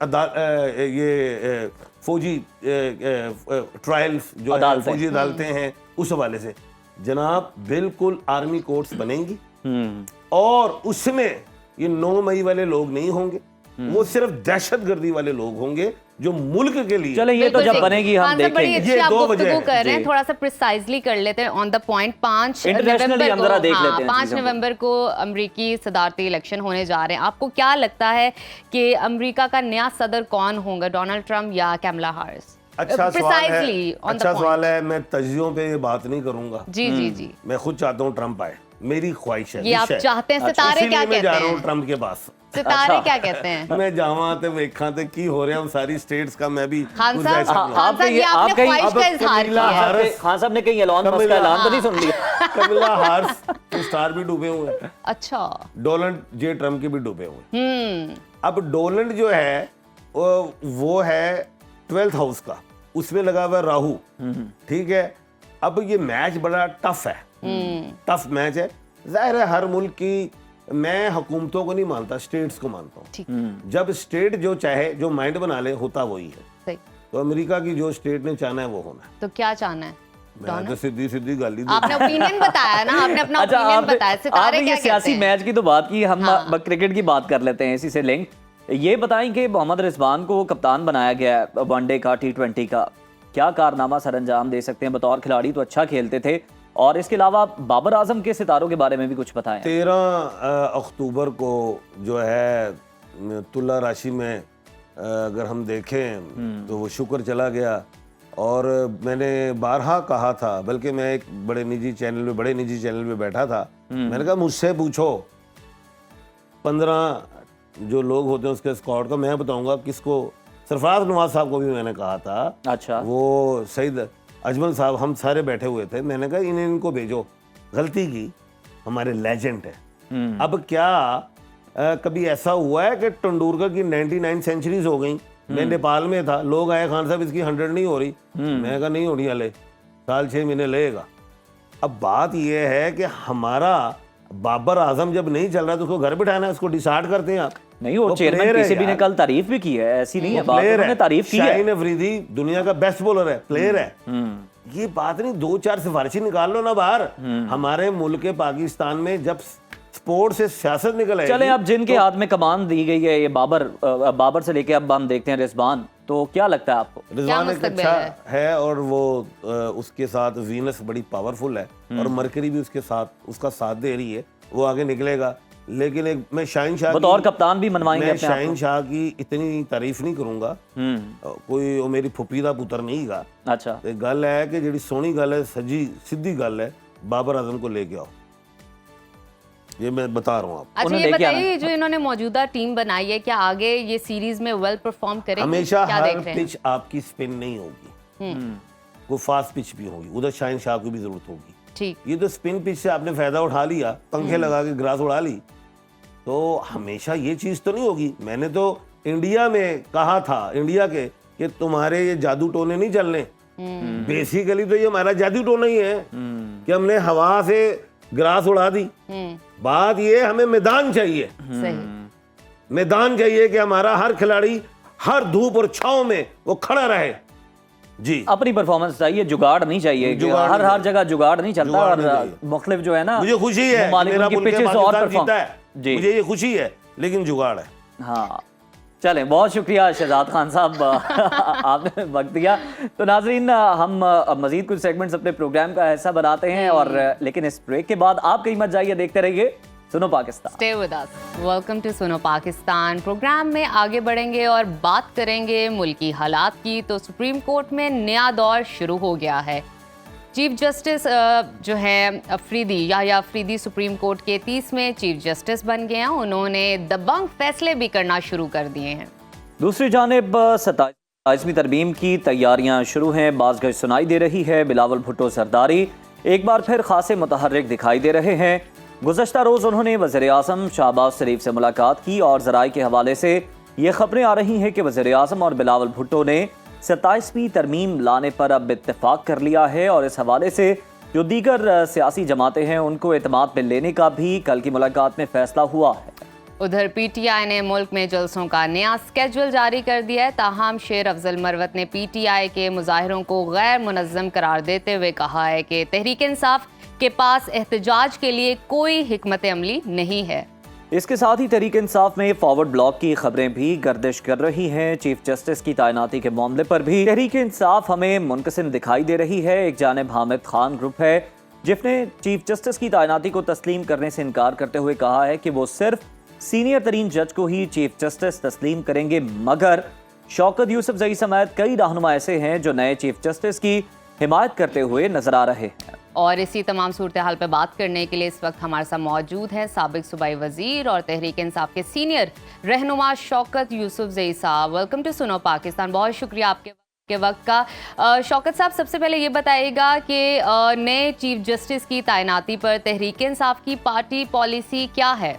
ये फौजी ट्रायल्स जो है, फौजी अदालतें हैं, उस हवाले से जनाब बिल्कुल आर्मी कोर्ट्स बनेंगी और उसमें ये 9 मई वाले लोग नहीं होंगे, वो सिर्फ दहशतगर्दी वाले लोग होंगे जो मुल्क के लिए। चले ये तो जब बनेगी हम देखेंगे। ये 2 वजह कर रहे हैं, थोड़ा सा प्रिसाइजली कर लेते हैं ऑन द पॉइंट। 5 नवंबर को अमेरिकी सदारती इलेक्शन होने जा रहे हैं। आपको क्या लगता है कि अमेरिका का नया सदर कौन होगा, डोनाल्ड ट्रंप या कैमला हैरिस? अच्छा सवाल है। मैं तज्जियों पे ये बात नहीं करूंगा। जी मैं खुद चाहता हूँ ट्रंप आए, मेरी ख्वाहिश है। ये आप चाहते हैं? सितारे क्या कहते हैं? मैं जा रहा हूँ ट्रंप के पास। सितारे क्या कहते हैं? मैं जावा ते वेखा ते की हो रहा है सारी स्टेट्स का, मैं भी खान साहब ने कहीं ऐलान तो नहीं सुन लिया? कमला हारिस के स्टार भी डूबे हुए हैं। अच्छा, डोनाल्ड जे ट्रंप के भी डूबे हुए हैं। अब डोनाल्ड जो है वो है 12th हाउस का, उसमें लगा हुआ राहु, ठीक है। अब ये मैच बड़ा टफ है, टफ मैच है। जाहिर है हर मुल्क की, मैं हुकूमतों को नहीं मानता, स्टेट्स को मानता हूँ। जब स्टेट जो चाहे, जो माइंड बना ले, होता वही है। सही। तो अमेरिका की जो स्टेट ने चाहना है वो होना है। तो क्या चाहना है? मैं तो सीधी गाली आपने ओपिनियन बताया ना, आपने अपना ओपिनियन बताया। सितारे क्या कहते सियासी हैं? मैच की तो बात की, हम क्रिकेट की बात कर लेते हैं इसी से लिंक। ये बताएं कि मोहम्मद रिजवान को कप्तान बनाया गया है वनडे का, T20 का, क्या कारनामा सर अंजाम दे सकते हैं? बतौर खिलाड़ी तो अच्छा खेलते थे, और इसके अलावा बाबर आजम के सितारों के बारे में भी कुछ बताएं। 13 अक्टूबर को जो है तुला राशि में अगर हम देखें तो वो शुक्र चला गया। और मैंने बारहा कहा था, बल्कि मैं एक बड़े निजी चैनल पे बैठा था, मैंने कहा मुझसे पूछो 15 जो लोग होते हैं उसके स्क्वाड का, मैं बताऊंगा किसको। सरफराज नवाज साहब को भी मैंने कहा था। अच्छा। वो सईद अजमल साहब, हम सारे बैठे हुए थे, मैंने कहा इनको भेजो, गलती की, हमारे लेजेंड है। अब क्या कभी ऐसा हुआ है कि तेंदुलकर की 99 सेंचुरीज हो गई? मैं नेपाल में था, लोग आए, खान साहब इसकी 100 नहीं हो रही। मैं कहा नहीं होनी, हले साल 6 महीने लगेगा। अब बात यह है कि हमारा बाबर आजम जब नहीं चल रहा तो उसको घर बिठाना है, उसको डिसाइड करते हैं आप। नहीं, और चेयरमैन पीसीबी ने कल तारीफ भी की है, ऐसी नहीं है बात, उन्होंने तारीफ की है। शाहीन अफरीदी दुनिया का बेस्ट बॉलर है, प्लेयर है। ये बात नहीं, 2-4 सिफारिशें निकाल लो ना बाहर। हमारे मुल्क पाकिस्तान में जब स्पोर्ट से सियासत निकल आएगी। चले, अब जिनके हाथ में कमान दी गई है, ये बाबर से लेके अब हम देखते हैं रिजवान, तो क्या लगता है आपको? रिजवान एक अच्छा है और वो उसके साथ वीनस बड़ी पावरफुल है और मरकरी भी उसके साथ उसका साथ दे रही है वो आगे निकलेगा। लेकिन एक मैं शाहीन शाह बतौर कप्तान भी मनवाएंगे मैं अपने आप शाहीन को? शाह की इतनी तारीफ नहीं करूंगा, कोई वो मेरी फुप्पी दा पुत्र नहीं गा। अच्छा, ते गल है कि जिहड़ी सोहनी गल है, सजी सीधी गल है, बाबर आजम को लेके आओ, ये मैं बता रहा हूँ आप। अच्छा, उन्हें ये लेके आना बताइए, जो इन्होंने मौजूदा टीम बनाई है, क्या आगे ये सीरीज में वेल परफॉर्म करेंगे? हमेशा क्या हर देख रहे हैं? पिच आपकी स्पिन नहीं होगी, कोई फास्ट पिच भी होगी, उधर शाहीन शाह को भी जरूरत होगी। ठीक। ये तो स्पिन पिच से आपने फायदा उठा लिया, पंखे लगा के ग्रास उड़ा ली, तो हमेशा ये चीज तो नहीं होगी। मैंने तो इंडिया में कहा था, इंडिया के, कि तुम्हारे ये जादू टोने नहीं चलने। बेसिकली तो ये हमारा जादू टोना ही है कि हमने हवा से ग्रास उड़ा दी। बात ये, हमें मैदान चाहिए, सही। मैदान चाहिए कि हमारा हर खिलाड़ी हर धूप और छांव में वो खड़ा रहे। जी, अपनी परफॉर्मेंस चाहिए, जुगाड़ नहीं चाहिए। जुगाड़ हर नहीं हर जगह जुगाड़ नहीं चलता, जुगाड़ नहीं और चाहिए। मुख्तलिफ जो है ना, मुझे खुशी है ममालिक मेरा उनकी मुल्क pitches और पाकिस्तान perform- जीता है, जी। मुझे ये खुशी है, लेकिन जुगाड़ है। हाँ, चलें, बहुत शुक्रिया शहजाद खान साहब, आपने वक्त दिया। तो नाजरीन, हम मजीद कुछ सेगमेंट्स अपने प्रोग्राम का हिस्सा बनाते हैं, और लेकिन इस ब्रेक के बाद आप कहीं मत जाइए, देखते रहिए सुनो Pakistan. Stay with us. Welcome to सुनो पाकिस्तान। प्रोग्राम में आगे बढ़ेंगे और बात करेंगे मुल्की हालात की। तो सुप्रीम कोर्ट में नया दौर शुरू हो गया है। चीफ जस्टिस जो है अफरीदी, याह्या अफरीदी, सुप्रीम कोर्ट के 30वें चीफ जस्टिस बन गए हैं। उन्होंने दबंग फैसले भी करना शुरू कर दिए हैं। दूसरी जानिब 27वीं तरमीम की तैयारियां शुरू हैं, बाज़गश सुनाई दे रही है। बिलावल भुट्टो जरदारी एक बार फिर खासे मुतहर्रिक दिखाई दे रहे हैं। गुज़श्ता रोज़ उन्होंने वज़ीर आज़म शहबाज शरीफ से मुलाकात की, और ज़राए के हवाले से ये खबरें आ रही हैं कि वज़ीर आज़म और बिलावल भुट्टो ने 27वीं तरमीम लाने पर अब इत्तेफाक कर लिया है, और इस हवाले से जो दीगर सियासी जमातें हैं उनको एतमाद में लेने का भी कल की मुलाकात में फैसला हुआ है। उधर पीटीआई ने मुल्क में जलसों का नया स्केड्यूल जारी कर दिया है। ताहम शेर अफजल मरवत ने पीटीआई के मुजाहिरों को गैर मुनज़्ज़म करार देते हुए कहा है कि तहरीक इंसाफ के पास एहतजाज के लिए कोई हिकमत अमली नहीं है। इसके साथ ही तहरीक इंसाफ में फॉरवर्ड ब्लॉक की खबरें भी गर्दिश कर रही हैं। चीफ जस्टिस की तैनाती के मामले पर भी तहरीक इंसाफ हमें मुनकसिम दिखाई दे रही है। एक जानिब हामिद खान ग्रुप है जिसने चीफ जस्टिस की तैनाती को तस्लीम करने से इनकार करते हुए कहा है कि वो सिर्फ सीनियर तरीन जज को ही चीफ जस्टिस तस्लीम करेंगे, मगर शौकत यूसुफ जई समेत कई रहनुमा ऐसे हैं जो नए चीफ जस्टिस की हिमायत करते हुए नजर आ रहे हैं। और इसी तमाम सूरत हाल पर बात करने के लिए इस वक्त हमारे साथ मौजूद हैं साबिक सूबाई वजीर और तहरीक इंसाफ के सीनियर रहनुमा शौकत यूसुफ जई साहब। वेलकम टू सुनो पाकिस्तान। बहुत शुक्रिया आपके वक्त का। शौकत साहब, सबसे पहले ये बताइएगा कि नए चीफ जस्टिस की तैनाती पर तहरीक इंसाफ की पार्टी पॉलिसी क्या है?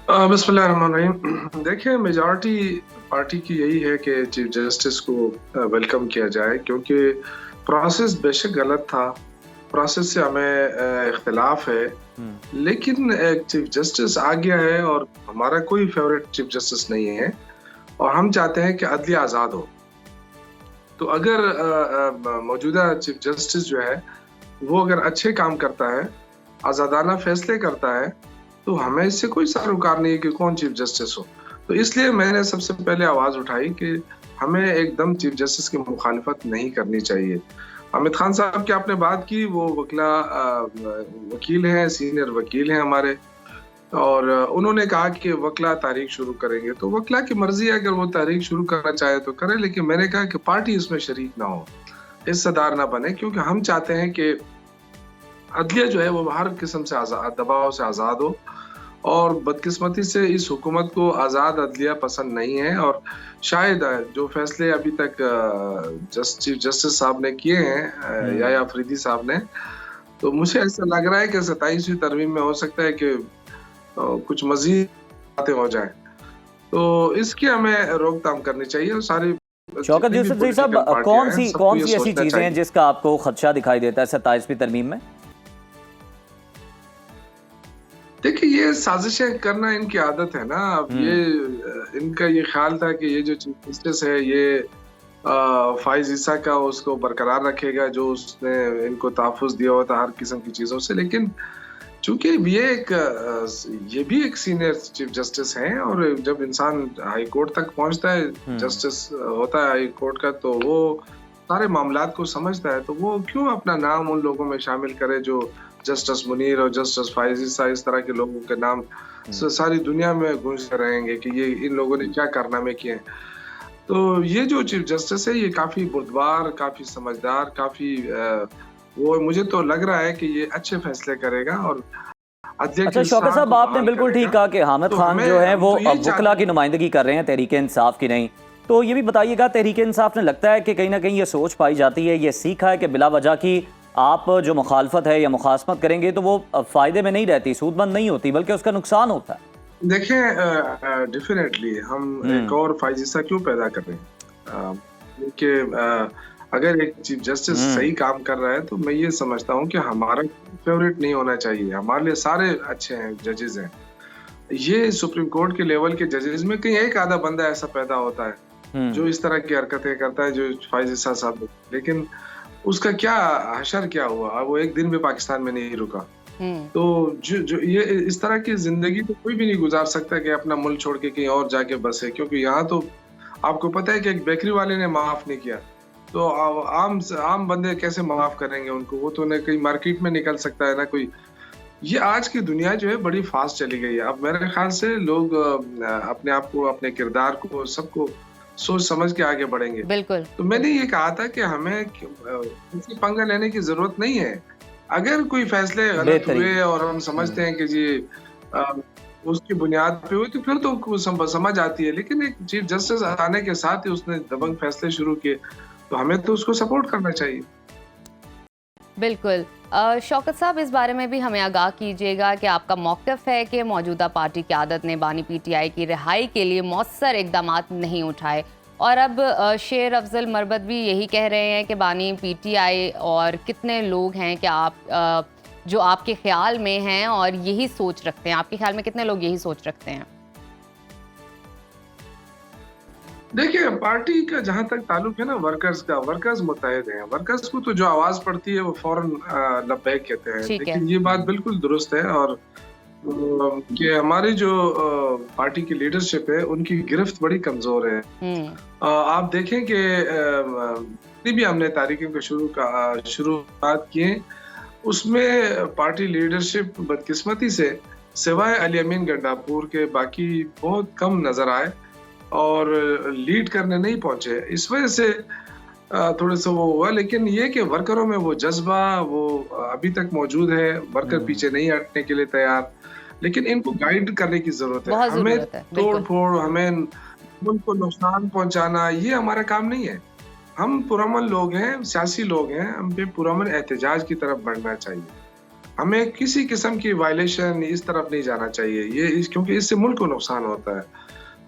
बिस्मिल्लाहिर्रहमानिर्रहीम। देखिए, मेजॉरिटी पार्टी की यही है कि चीफ जस्टिस को वेलकम किया जाए, क्योंकि प्रोसेस बेशक गलत था, प्रोसेस से हमें इख्तिलाफ है, लेकिन एक चीफ जस्टिस आ गया है और हमारा कोई फेवरेट चीफ जस्टिस नहीं है, और हम चाहते हैं कि अदलिया आज़ाद हो। तो अगर मौजूदा चीफ जस्टिस जो है वो अगर अच्छे काम करता है, आज़ादाना फैसले करता है, तो हमें इससे कोई सरोकार नहीं है कि कौन चीफ जस्टिस हो। तो इसलिए मैंने सबसे पहले आवाज़ उठाई कि हमें एकदम चीफ जस्टिस की मुखालिफत नहीं करनी चाहिए। हामिद खान साहब की आपने बात की, वो वकील हैं, सीनियर वकील हैं हमारे, और उन्होंने कहा कि वकला तारीख शुरू करेंगे। तो वकला की मर्जी है, अगर वो तारीख शुरू करना चाहे तो करे, लेकिन मैंने कहा कि पार्टी इसमें शरीक ना हो, हिस्सेदार ना बने, क्योंकि हम चाहते हैं कि अदलिया जो है वो हर किस्म से दबाव से आज़ाद हो। और बदकिस्मती से इस हुकूमत को आज़ाद अदलिया पसंद नहीं है, और शायद जो फैसले अभी तक चीफ जस्टिस साहब ने किए हैं, याह्या अफरीदी साहब ने, तो मुझे ऐसा लग रहा है कि 27वीं तरमीम में हो सकता है कि कुछ मजीद बातें हो जाए, तो इसकी हमें रोकथाम करनी चाहिए। और सारी शौकत यूसुफ जी साहब, कौन सी ऐसी चीजें हैं जिसका आपको खदशा दिखाई देता है 27वीं तरमीम में? देखिए, ये साजिशें करना इनकी आदत है ना। अब ये इनका ये ख्याल था कि ये जो चीफ जस्टिस है ये फाइज ईसा का उसको बरकरार रखेगा, जो उसने इनको तहफ़्फ़ुज़ दिया हुआ था हर किस्म की चीज़ों से। लेकिन चूंकि ये भी एक सीनियर चीफ जस्टिस हैं, और जब इंसान हाई कोर्ट तक पहुंचता है, जस्टिस होता है हाई कोर्ट का, तो वो सारे मामलात को समझता है, तो वो क्यों अपना नाम उन लोगों में शामिल करे जो जस्टिस मुनीर और जस्टिस फाइज ईसा इस तरह के लोगों के नाम सारी दुनिया में गूंजते रहेंगे कि ये इन लोगों ने क्या कारनामे किए हैं। तो ये जो चीफ जस्टिस है ये काफी बुर्दबार, काफी समझदार, काफी वो मुझे तो लग रहा है कि ये अच्छे फैसले करेगा। और अच्छा शौकत साहब, आपने बिल्कुल ठीक कहा कि हामिद खान जो है वो वकला की नुमाइंदगी कर रहे हैं, तहरीक इंसाफ की नहीं। तो ये भी बताइएगा, तहरीक इंसाफ ने लगता है कि कहीं ना कहीं ये सोच पाई जाती है, ये सीखा है कि बिला वजह की आप जो मुखालफत है या मुखासमत करेंगे तो वो फ़ायदे में नहीं रहती, सूदमंद नहीं होती, बल्कि उसका नुकसान होता है। देखें, डेफिनेटली हम एक और फाइज ईसा क्यों पैदा कर रहे हैं, क्योंकि अगर एक चीफ जस्टिस सही काम कर रहा है तो मैं ये समझता हूँ कि हमारा फेवरेट नहीं होना चाहिए। हमारे लिए सारे अच्छे हैं, जजेस हैं। ये सुप्रीम कोर्ट के लेवल के जजेस में कहीं एक आधा बंदा ऐसा पैदा होता है जो इस तरह की हरकतें करता है, जो फाइज ईसा साहब, लेकिन उसका क्या हशर क्या हुआ, वो एक दिन भी पाकिस्तान में नहीं रुका। तो जो ये इस तरह की जिंदगी तो कोई भी नहीं गुजार सकता कि अपना मुल्क छोड़ के कहीं और जाके बसे, क्योंकि यहाँ तो आपको पता है कि एक बेकरी वाले ने माफ नहीं किया तो आम बंदे कैसे माफ करेंगे उनको, वो तो न कहीं मार्केट में निकल सकता है ना कोई। ये आज की दुनिया जो है बड़ी फास्ट चली गई है। अब मेरे ख्याल से लोग अपने आप को, अपने किरदार को, सबको सोच समझ के आगे बढ़ेंगे। बिल्कुल। तो मैंने ये कहा था कि हमें किसी पंगा लेने की जरूरत नहीं है। अगर कोई फैसले गलत हुए और हम समझते हैं कि जी उसकी बुनियाद पे हुई तो फिर तो समझ आती है, लेकिन एक चीफ जस्टिस आने के साथ ही उसने दबंग फैसले शुरू किए तो हमें तो उसको सपोर्ट करना चाहिए। बिल्कुल। शौकत साहब, इस बारे में भी हमें आगाह कीजिएगा कि आपका मौक़िफ़ है कि मौजूदा पार्टी क़यादत ने बानी पीटीआई की रिहाई के लिए मौसर इक़दामात नहीं उठाए, और अब शेर अफजल मरबत भी यही कह रहे हैं कि बानी पीटीआई और कितने लोग हैं कि आप जो आपके ख्याल में हैं और यही सोच रखते हैं, आपके ख्याल में कितने लोग यही सोच रखते हैं? देखिए, पार्टी का जहां तक ताल्लुक है ना वर्कर्स का, वर्कर्स मुत्तहिद हैं। वर्कर्स को तो जो आवाज पड़ती है वो फौरन लब्बैक कहते हैं। लेकिन ये बात बिल्कुल दुरुस्त है और कि हमारी जो पार्टी की लीडरशिप है उनकी गिरफ्त बड़ी कमजोर है। आप देखें कि भी हमने तारीखों के शुरुआत किए, उसमें पार्टी लीडरशिप बदकिस्मती से सिवाय अली अमीन गंडापुर के बाकी बहुत कम नजर आए और लीड करने नहीं पहुंचे। इस वजह से थोड़ा सा वो हुआ, लेकिन ये कि वर्करों में वो जज्बा वो अभी तक मौजूद है। वर्कर पीछे नहीं हटने के लिए तैयार, लेकिन इनको गाइड करने की जरूरत है। हमें तोड़ फोड़, हमें मुल्क को नुकसान पहुंचाना, ये हमारा काम नहीं है। हम पुरअमन लोग हैं, सियासी लोग हैं, हम पे पुरअमन एहतजाज की तरफ बढ़ना चाहिए। हमें किसी किस्म की वायलेशन इस तरफ नहीं जाना चाहिए, क्योंकि इससे मुल्क को नुकसान होता है।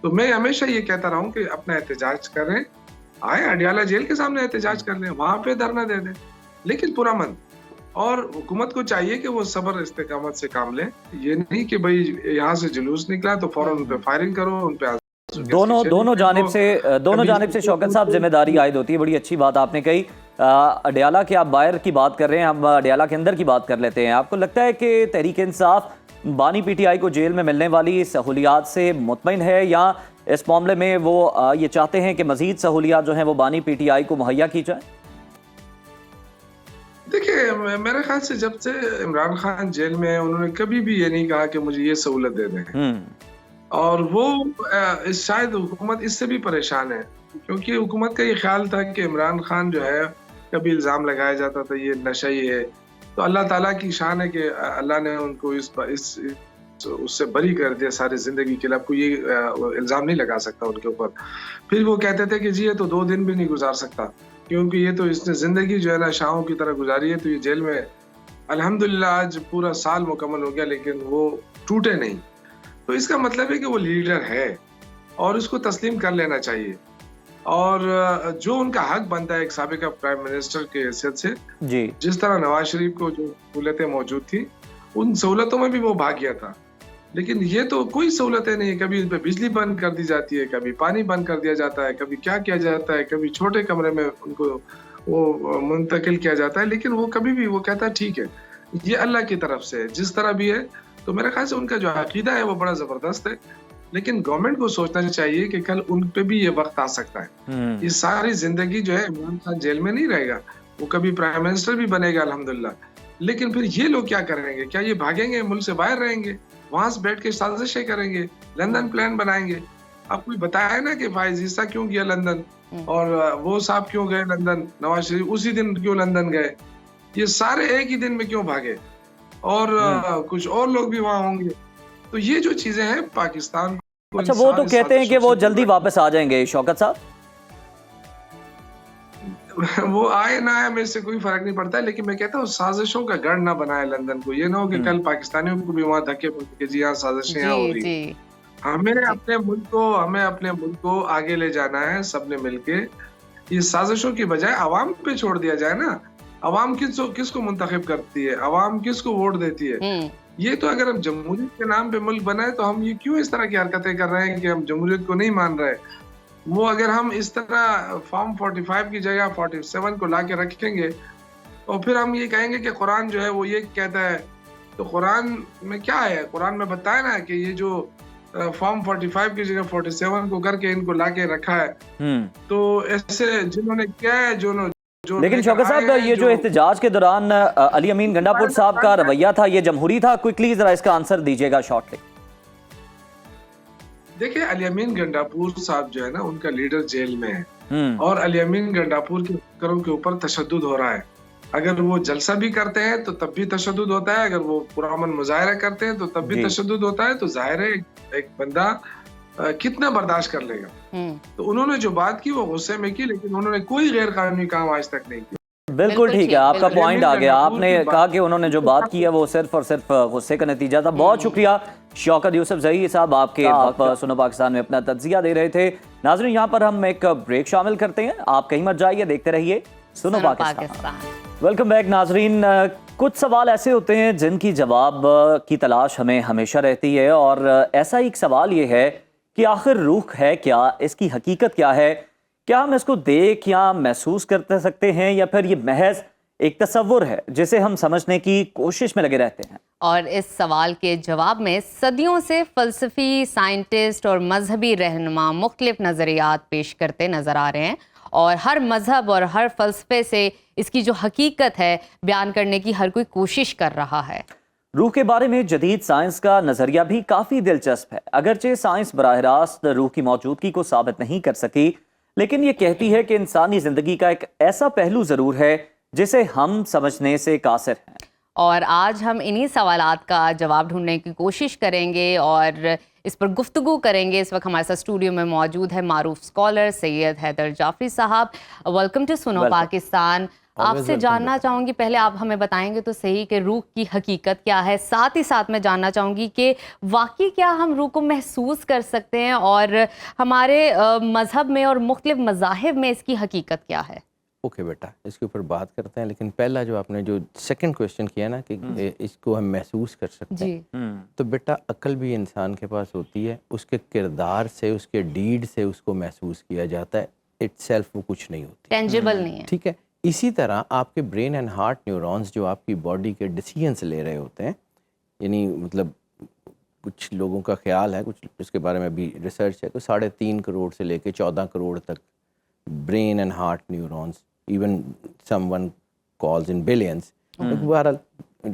तो मैं हमेशा ये कहता रहा हूँ कि अपना एहतजाज करें, आए अडियाला जेल के सामने एहतजाज कर लें, वहां पे धरना दे दें, लेकिन पुरअमन। और हुकूमत को चाहिए कि वो सब्र इस्तेकामत से काम लें। ये नहीं कि भाई यहाँ से जुलूस निकला तो फौरन उन पे फायरिंग करो, उन पे दोनों जानिब से शौकत साहब जिम्मेदारी आयद होती है। बड़ी अच्छी बात आपने कही। अडियाला के आप बाहर की बात कर रहे हैं, हम अडियाला के अंदर की बात कर लेते हैं। आपको लगता है कि तहरीक इंसाफ बानी पीटीआई को जेल में मिलने वाली सहूलियात से मुतमईन है, या इस मामले में वो ये चाहते हैं कि मजीद सहूलियात जो हैं वो बानी पीटीआई को मुहैया की जाए? देखिए, मेरे ख्याल से जब से इमरान खान जेल में है उन्होंने कभी भी ये नहीं कहा कि मुझे ये सहूलत दे दें। और वो शायद हुकूमत इससे भी परेशान है, क्योंकि हुकूमत का ये ख्याल था कि इमरान खान जो है, कभी इल्ज़ाम लगाया जाता था ये नशई है, तो अल्लाह ताला की शान है कि अल्लाह ने उनको उससे बरी कर दिया सारी जिंदगी के लिए। आपको ये इल्ज़ाम नहीं लगा सकता उनके ऊपर। फिर वो कहते थे कि जी ये तो 2 दिन भी नहीं गुजार सकता, क्योंकि ये तो इसने जिंदगी जो है ना शाहों की तरह गुजारी है। तो ये जेल में अल्हम्दुलिल्लाह आज पूरा साल मुकम्मल हो गया, लेकिन वो टूटे नहीं। तो इसका मतलब है कि वो लीडर है और उसको तस्लीम कर लेना चाहिए। और जो उनका हक बनता है एक साबिका प्राइम मिनिस्टर के हैसियत से, जी जिस तरह नवाज शरीफ को जो सहूलतें मौजूद थी उन सहूलतों में भी वो भाग गया था। लेकिन ये तो कोई सहूलतें नहीं है। कभी बिजली बंद कर दी जाती है, कभी पानी बंद कर दिया जाता है, कभी क्या किया जाता है, कभी छोटे कमरे में उनको वो मुंतकिल किया जाता है। लेकिन वो कभी भी वो कहता है ठीक है, ये अल्लाह की तरफ से जिस तरह भी है। तो मेरे ख्याल से उनका जो अकीदा है वो बड़ा ज़बरदस्त है लेकिन गवर्नमेंट को सोचना चाहिए कि कल उन पे भी ये वक्त आ सकता है। ये सारी जिंदगी जो है इमरान खान जेल में नहीं रहेगा, वो कभी प्राइम मिनिस्टर भी बनेगा अल्हम्दुलिल्लाह, लेकिन फिर ये लोग क्या करेंगे? क्या ये भागेंगे, मुल्क से बाहर रहेंगे, वहां से बैठ के साजिशें करेंगे, लंदन प्लान बनाएंगे? आप कोई बताया ना कि फायज ईसा क्यों गया लंदन और वो साहब क्यों गए लंदन, नवाज शरीफ उसी दिन क्यों लंदन गए, ये सारे एक ही दिन में क्यों भागे, और कुछ और लोग भी वहां होंगे। तो ये जो चीजें हैं पाकिस्तान को, अच्छा, वो तो कहते हैं कि वो जल्दी वापस आ जाएंगे शौकत साहब। वो आए ना आए मेरे से कोई फर्क नहीं पड़ता है, लेकिन मैं कहता हूँ साजिशों का गढ़ ना बनाए लंदन को। ये ना हो कि कल पाकिस्तानियों को भी वहां धक्के पड़ के जी हाँ साजिशें यहाँ हो रही। हमें अपने मुल्क को आगे ले जाना है सबने मिलके। ये साजिशों की बजाय आवाम पे छोड़ दिया जाए ना। आवाम किसको मुंतखब करती है, आवाम किसको वोट देती है। ये तो अगर हम जमहूरियत के नाम पे मुल्क बनाए तो हम ये क्यों इस तरह की हरकतें कर रहे हैं कि हम जमहूरियत को नहीं मान रहे। वो अगर हम इस तरह फॉर्म 45 की जगह 47 को लाके रखेंगे और फिर हम ये कहेंगे कि कुरान जो है वो ये कहता है, तो कुरान में क्या है? कुरान में बताया ना कि ये जो फॉर्म 45 की जगह 47 को करके इनको लाके रखा है। तो ऐसे जिन्होंने क्या है जो लेकिन शौकत साहब, ये जो एहतजाज के दौरान अली अमीन गंडापुर साहब का रवैया था, ये जमहूरी था? क्विकली जरा इसका आंसर दीजिएगा शॉर्टली। देखिए, अली अमीन गंडापुर साहब जो है ना, उनका लीडर जेल में है और अली अमीन गंडापुर के वर्करों के ऊपर तशद्दुद हो रहा है। अगर वो जलसा भी करते हैं तो तब भी तशद्दुद होता है, अगर वो पुरअमन मुजाहरा करते हैं तो तब भी तशद्दुद होता है। तो जाहिर है एक बंदा कितना बर्दाश्त कर लेगा। तो उन्होंने जो बात की वो गुस्से में की, लेकिन उन्होंने कोई गैर कानूनी काम आज तक नहीं किया। बिल्कुल ठीक है, आपका पॉइंट आ गया। आपने कहा कि उन्होंने जो बात की है वो सिर्फ और सिर्फ गुस्से का नतीजा था। बहुत शुक्रिया शौकत यूसुफ जही साहब, आपके आप सुनो पाकिस्तान में अपना तज्जिया दे रहे थे। नाज़रीन, यहाँ पर हम एक ब्रेक शामिल करते हैं, आप कहीं मत जाइए, देखते रहिए सुनो पाकिस्तान। वेलकम बैक नाज़रीन। कुछ सवाल ऐसे होते हैं जिनकी जवाब की तलाश हमें हमेशा रहती है, और ऐसा एक सवाल ये है कि आखिर रूह है क्या, इसकी हकीकत क्या है? क्या हम इसको देख या महसूस कर सकते हैं, या फिर ये महज एक तस्वुर है जिसे हम समझने की कोशिश में लगे रहते हैं? और इस सवाल के जवाब में सदियों से फ़लसफ़ी, साइंटिस्ट और मजहबी रहनुमा मुख्तलिफ नज़रियात पेश करते नज़र आ रहे हैं, और हर मज़हब और हर फ़लसफ़े से इसकी जो हकीकत है बयान करने की हर कोई कोशिश कर रहा है। रूह के बारे में जदीद साइंस का नज़रिया भी काफ़ी दिलचस्प है। अगरचे साइंस बराह रास्त रूह की मौजूदगी को साबित नहीं कर सकी, लेकिन ये कहती है कि इंसानी ज़िंदगी का एक ऐसा पहलू ज़रूर है जिसे हम समझने से कासिर हैं। और आज हम इन्हीं सवालात का जवाब ढूंढने की कोशिश करेंगे और इस पर गुफ्तगू करेंगे। इस वक्त हमारे साथ स्टूडियो में मौजूद है मारूफ scholar Syed Haider Jafri sahab. Welcome to सुनो पाकिस्तान। आपसे जानना चाहूँगी, पहले आप हमें बताएंगे तो सही कि रूह की हकीकत क्या है, साथ ही साथ मैं जानना चाहूँगी कि वाकई क्या हम रूह को महसूस कर सकते हैं, और हमारे मज़हब में और मुख्तलिफ मज़ाहिब में इसकी हकीकत क्या है? ओके बेटा, इसके ऊपर बात करते हैं, लेकिन पहला जो आपने जो सेकंड क्वेश्चन किया ना कि इसको हम महसूस कर सकते हैं, तो बेटा अक्ल भी इंसान के पास होती है, उसके किरदार से, उसके डीड से उसको महसूस किया जाता है। इटसेल्फ वो कुछ नहीं होती, टेंजिबल नहीं है। ठीक है। इसी तरह आपके ब्रेन एंड हार्ट न्यूरॉन्स जो आपकी बॉडी के डिसीजंस ले रहे होते हैं, यानी मतलब कुछ लोगों का ख्याल है, कुछ इसके बारे में भी रिसर्च है, तो 3.5 करोड़ से लेके 14 करोड़ तक brain and heart neurons, even someone calls in billions, बहरहाल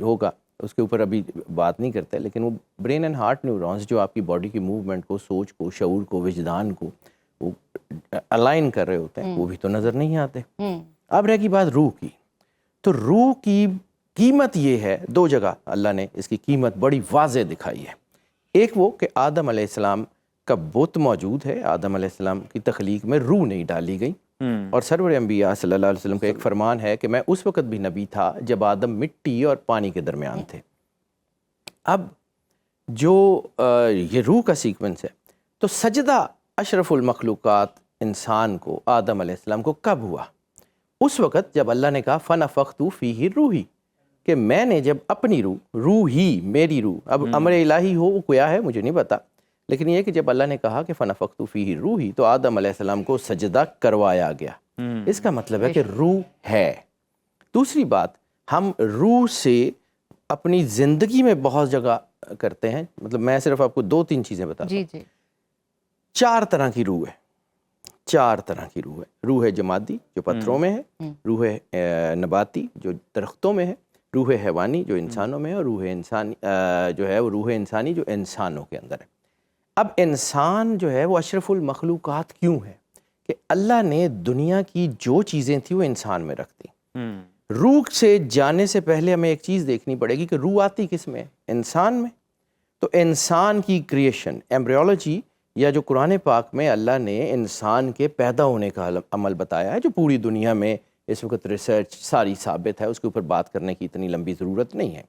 होगा, उसके ऊपर अभी बात नहीं करते, लेकिन वो ब्रेन एंड हार्ट न्यूरॉन्स जो आपकी बॉडी की मूवमेंट को, सोच को, शऊर को, विजदान को वो अलाइन कर रहे होते हैं, वो भी तो नज़र नहीं आते। अब रह की बात रूह की, तो रूह की कीमत ये है, 2 जगह अल्लाह ने इसकी कीमत बड़ी वाज़ेह दिखाई है। एक वो कि आदम अलैहिस्सलाम का बुत मौजूद है, आदम अलैहिस्सलाम की तख्लीक में रूह नहीं डाली गई, और सरवर अंबिया सल्लल्लाहु अलैहि वसल्लम का एक फरमान है कि मैं उस वक़्त भी नबी था जब आदम मिट्टी और पानी के दरमियान थे। अब जो ये रूह का सीक्वेंस है, तो सजदा अशरफुल मखलूक़ात इंसान को, आदम अलैहिस्सलाम को कब हुआ? उस वक़्त जब अल्लाह ने कहा फ़नफ़ख़्तु फ़ीही रूही, कि मैंने जब अपनी रूह ही मेरी रूह, अब अमर इलाही हो वो क्या है मुझे नहीं पता, लेकिन ये कि जब अल्लाह ने कहा कि फ़नफ़ख़्तु फ़ीही रूही, तो आदम अलैहिस्सलाम को सजदा करवाया गया। इसका मतलब है कि रूह है। दूसरी बात, हम रूह से अपनी ज़िंदगी में बहुत जगह करते हैं, मतलब मैं सिर्फ आपको 2-3 चीज़ें बताता हूँ। 4 तरह की रूह है, 4 तरह की रूह है। रूह है जमादी जो पत्थरों में है, रूह है नबाती जो दरख्तों में है, रूह हैवानी जो इंसानों में है, और रूह इंसानी जो है वो रूह इंसानी जो इंसानों के अंदर है। अब इंसान जो है वो अशरफुल मखलूक़ात क्यों है कि अल्लाह ने दुनिया की जो चीज़ें थी वो इंसान में रख दी। रूह से जाने से पहले हमें एक चीज़ देखनी पड़ेगी कि रूह आती किस में है? इंसान में। तो इंसान की क्रिएशन, एम्ब्रियोलॉजी, या जो कुरान पाक में अल्लाह ने इंसान के पैदा होने का अमल बताया है, जो पूरी दुनिया में इस वक्त रिसर्च सारी साबित है, उसके ऊपर बात करने की इतनी लंबी ज़रूरत नहीं है।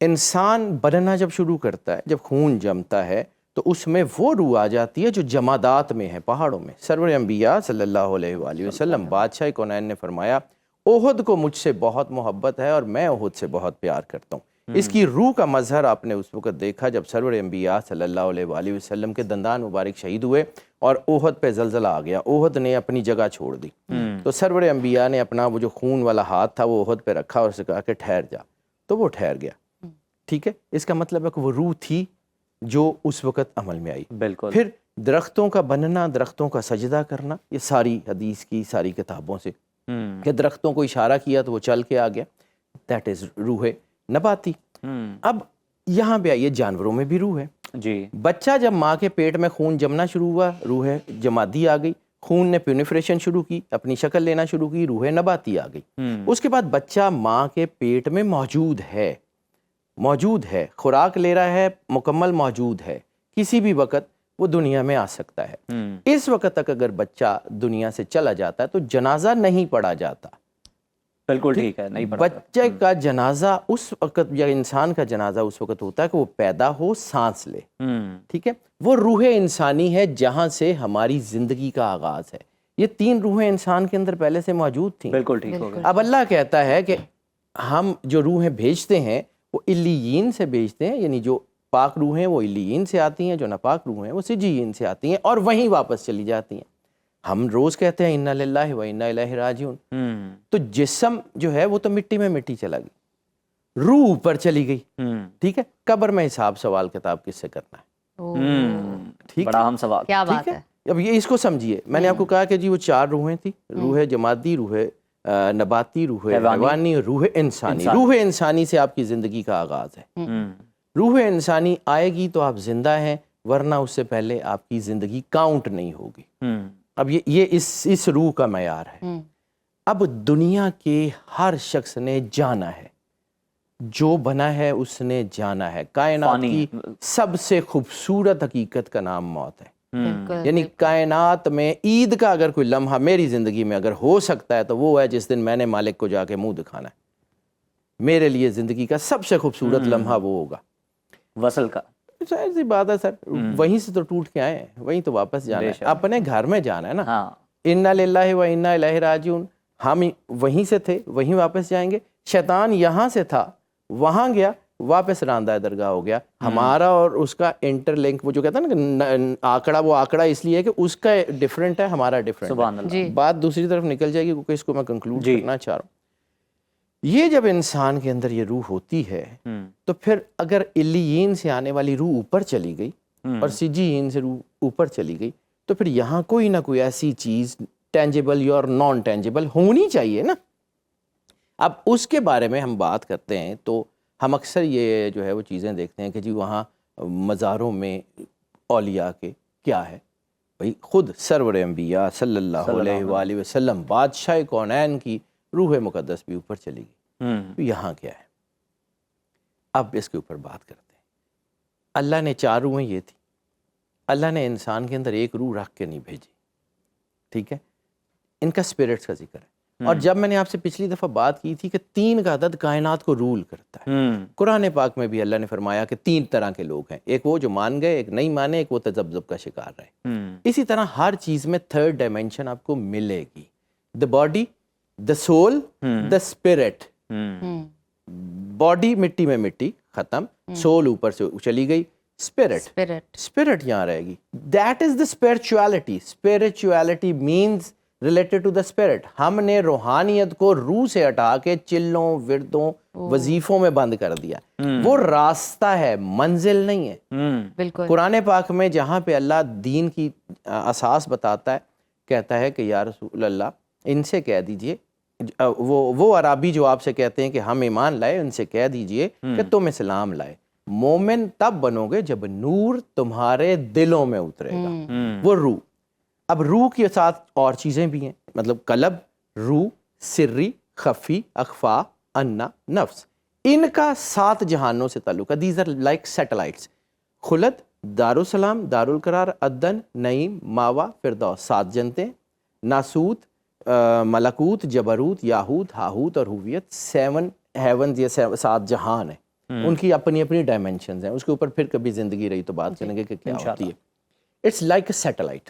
इंसान बनना जब शुरू करता है, जब खून जमता है, तो उसमें वो रूह आ जाती है जो जमादात में है, पहाड़ों में। सरवर अंबिया सल्लल्लाहु अलैहि वसल्लम बादशाह कौनैन ने फरमाया, ओहद को मुझसे बहुत मोहब्बत है और मैं ओहद से बहुत प्यार करता हूँ। इसकी रूह का मजहर आपने उस वक्त देखा जब सरवर अंबिया सल्लल्लाहु अलैहि वसल्लम के दंदान मुबारक शहीद हुए और ओहद पे जलजला आ गया, ओहद ने अपनी जगह छोड़ दी। तो सरवर अंबिया ने अपना वो जो खून वाला हाथ था वो ओहद पे रखा और उसे कहा कि ठहर जा, तो वो ठहर गया। ठीक है, इसका मतलब है कि वो रूह थी जो उस वक़्त अमल में आई। बिल्कुल। फिर दरख्तों का बनना, दरख्तों का सजदा करना, ये सारी हदीस की सारी किताबों से कि दरख्तों को इशारा किया तो वो चल के आ गया, दैट इज़ रूह नबाती। अब यहाँ पे आइए, जानवरों में भी रूह है जी। बच्चा जब माँ के पेट में खून जमना शुरू हुआ, रूह जमादी आ गई, खून ने प्यूरिफिकेशन शुरू की, अपनी शक्ल लेना शुरू की, रूह नबाती आ गई। उसके बाद बच्चा माँ के पेट में मौजूद है, खुराक ले रहा है, मुकम्मल मौजूद है, किसी भी वक्त वो दुनिया में आ सकता है। इस वक्त तक अगर बच्चा दुनिया से चला जाता है तो जनाजा नहीं पढ़ा जाता। बिल्कुल ठीक है, नहीं पढ़ा बच्चे का जनाजा उस वक्त, या इंसान का जनाजा उस वक्त होता है कि वो पैदा हो, सांस ले। ठीक है, वो रूह इंसानी है जहाँ से हमारी जिंदगी का आगाज है। ये 3 रूहें इंसान के अंदर पहले से मौजूद थी। बिल्कुल ठीक हो गया। अब अल्लाह कहता है कि हम जो रूहें भेजते हैं वो इल्लियीन से भेजते हैं, यानी जो पाक रूहें वो इल्लियीन से आती हैं, जो नापाक रूहें वो सिज्जीन से आती हैं और वहीं वापस चली जाती हैं। हम रोज कहते हैं इन्ना लिल्लाहि व इन्ना इलैहि राजिऊन। तो जिस्म जो है वो तो मिट्टी में मिट्टी चला गई, रूह ऊपर चली गई। ठीक है, कब्र में हिसाब सवाल किताब किससे करना है? ठीक, बड़ा अहम सवाल। क्या बात ठीक है। अब ये इसको समझिए, मैंने आपको कहा कि जी वो 4 रूहें थी, रूह जमादी, रूह नबाती, रूह हैवानी और रूह इंसानी। रूह इंसानी से आपकी जिंदगी का आगाज है। रूह इंसानी आएगी तो आप जिंदा हैं, वरना उससे पहले आपकी जिंदगी काउंट नहीं होगी। अब ये इस रूह का मयार है। अब दुनिया के हर शख्स ने जाना है, जो बना है उसने जाना है, कायनात की सबसे खूबसूरत हकीकत का नाम मौत है। यानी कायनात में ईद का अगर कोई लम्हा मेरी जिंदगी में अगर हो सकता है तो वो है जिस दिन मैंने मालिक को जाके मुंह दिखाना है। मेरे लिए जिंदगी का सबसे खूबसूरत लम्हा वो होगा। वसल का जाहिर सी बात है सर, वहीं से तो टूट के आए हैं, वहीं तो वापस जाना है, अपने घर में जाना है ना। हाँ। इन्ना लिल्लाहि व इन्ना इलैहि राजिऊन, हम वहीं से थे वहीं वापस जाएंगे। शैतान यहाँ से था वहाँ गया, वापस रांदा दरगाह हो गया। हमारा और उसका इंटरलिंक, वो जो कहता है ना आंकड़ा, वो आंकड़ा इसलिए है कि उसका डिफरेंट है, हमारा डिफरेंट है। बात दूसरी तरफ निकल जाएगी क्योंकि इसको मैं कंक्लूड करना चाह रहा हूँ। ये जब इंसान के अंदर ये रूह होती है तो फिर अगर इल्लियीन से आने वाली रूह ऊपर चली गई और सिज्जीन से रूह ऊपर चली गई तो फिर यहाँ कोई ना कोई ऐसी चीज़ टेंजिबल और नॉन टेंजिबल होनी चाहिए ना। अब उसके बारे में हम बात करते हैं तो हम अक्सर ये जो है वो चीज़ें देखते हैं कि जी वहाँ मज़ारों में औलिया के क्या है। भाई खुद सरवर अंबिया सल्लल्लाहु अलैहि वसल्लम बादशाह कौनैन की रूह मुकद्दस भी ऊपर चली गई, तो यहाँ क्या है? अब इसके ऊपर बात करते हैं। अल्लाह ने 4 रूहें ये थी, अल्लाह ने इंसान के अंदर एक रूह रख के नहीं भेजी। ठीक है, इनका स्पिरिट्स का जिक्र है। और जब मैंने आपसे पिछली दफ़ा बात की थी कि 3 का अदद कायनात को रूल करता है, कुरान पाक में भी अल्लाह ने फरमाया कि 3 तरह के लोग हैं, एक वो जो मान गए, एक नहीं माने, एक वो तजब्जुब का शिकार रहे। इसी तरह हर चीज़ में 3rd डायमेंशन आपको मिलेगी, the body, the soul, the spirit. Body मिट्टी में मिट्टी खत्म, सोल ऊपर से चली गई, स्पिरिट यहाँ रहेगी। That is the spirituality. Spirituality means related to the spirit. हमने रूहानियत को रूह से हटा के चिल्लों, विरदों, वजीफों में बंद कर दिया। वो रास्ता है, मंजिल नहीं है। बिल्कुल। कुरान पाक में जहाँ पे अल्लाह दीन की असास बताता है, कहता है कि या रसूल अल्लाह, इनसे कह दीजिए, वो अराबी जो आपसे कहते हैं कि हम ईमान लाए, उनसे कह दीजिए कि तुम इस्लाम लाए। मोमिन तब बनोगे जब नूर तुम्हारे दिलों में उतरेगा, वो रूह। अब रूह के साथ और चीज़ें भी हैं, मतलब कलब, रूह, सिर्री, खफी, अखफा, अन्ना, नफ्स, इनका 7 जहानों से ताल्लुक है। These are like satellites. खुलद, दारुसलाम, दारुल करार, अदन, नईम, मावा, फिरदौस, 7 जन्नतें, नासूत, मलकूत, जबरूत, याहूत, हाहूत और हुवियत, 7 हेवन, ये 7 जहान है। उनकी अपनी अपनी डायमेंशंस हैं। उसके ऊपर फिर कभी जिंदगी रही तो बात करेंगे कि क्या होती है। It's like a satellite.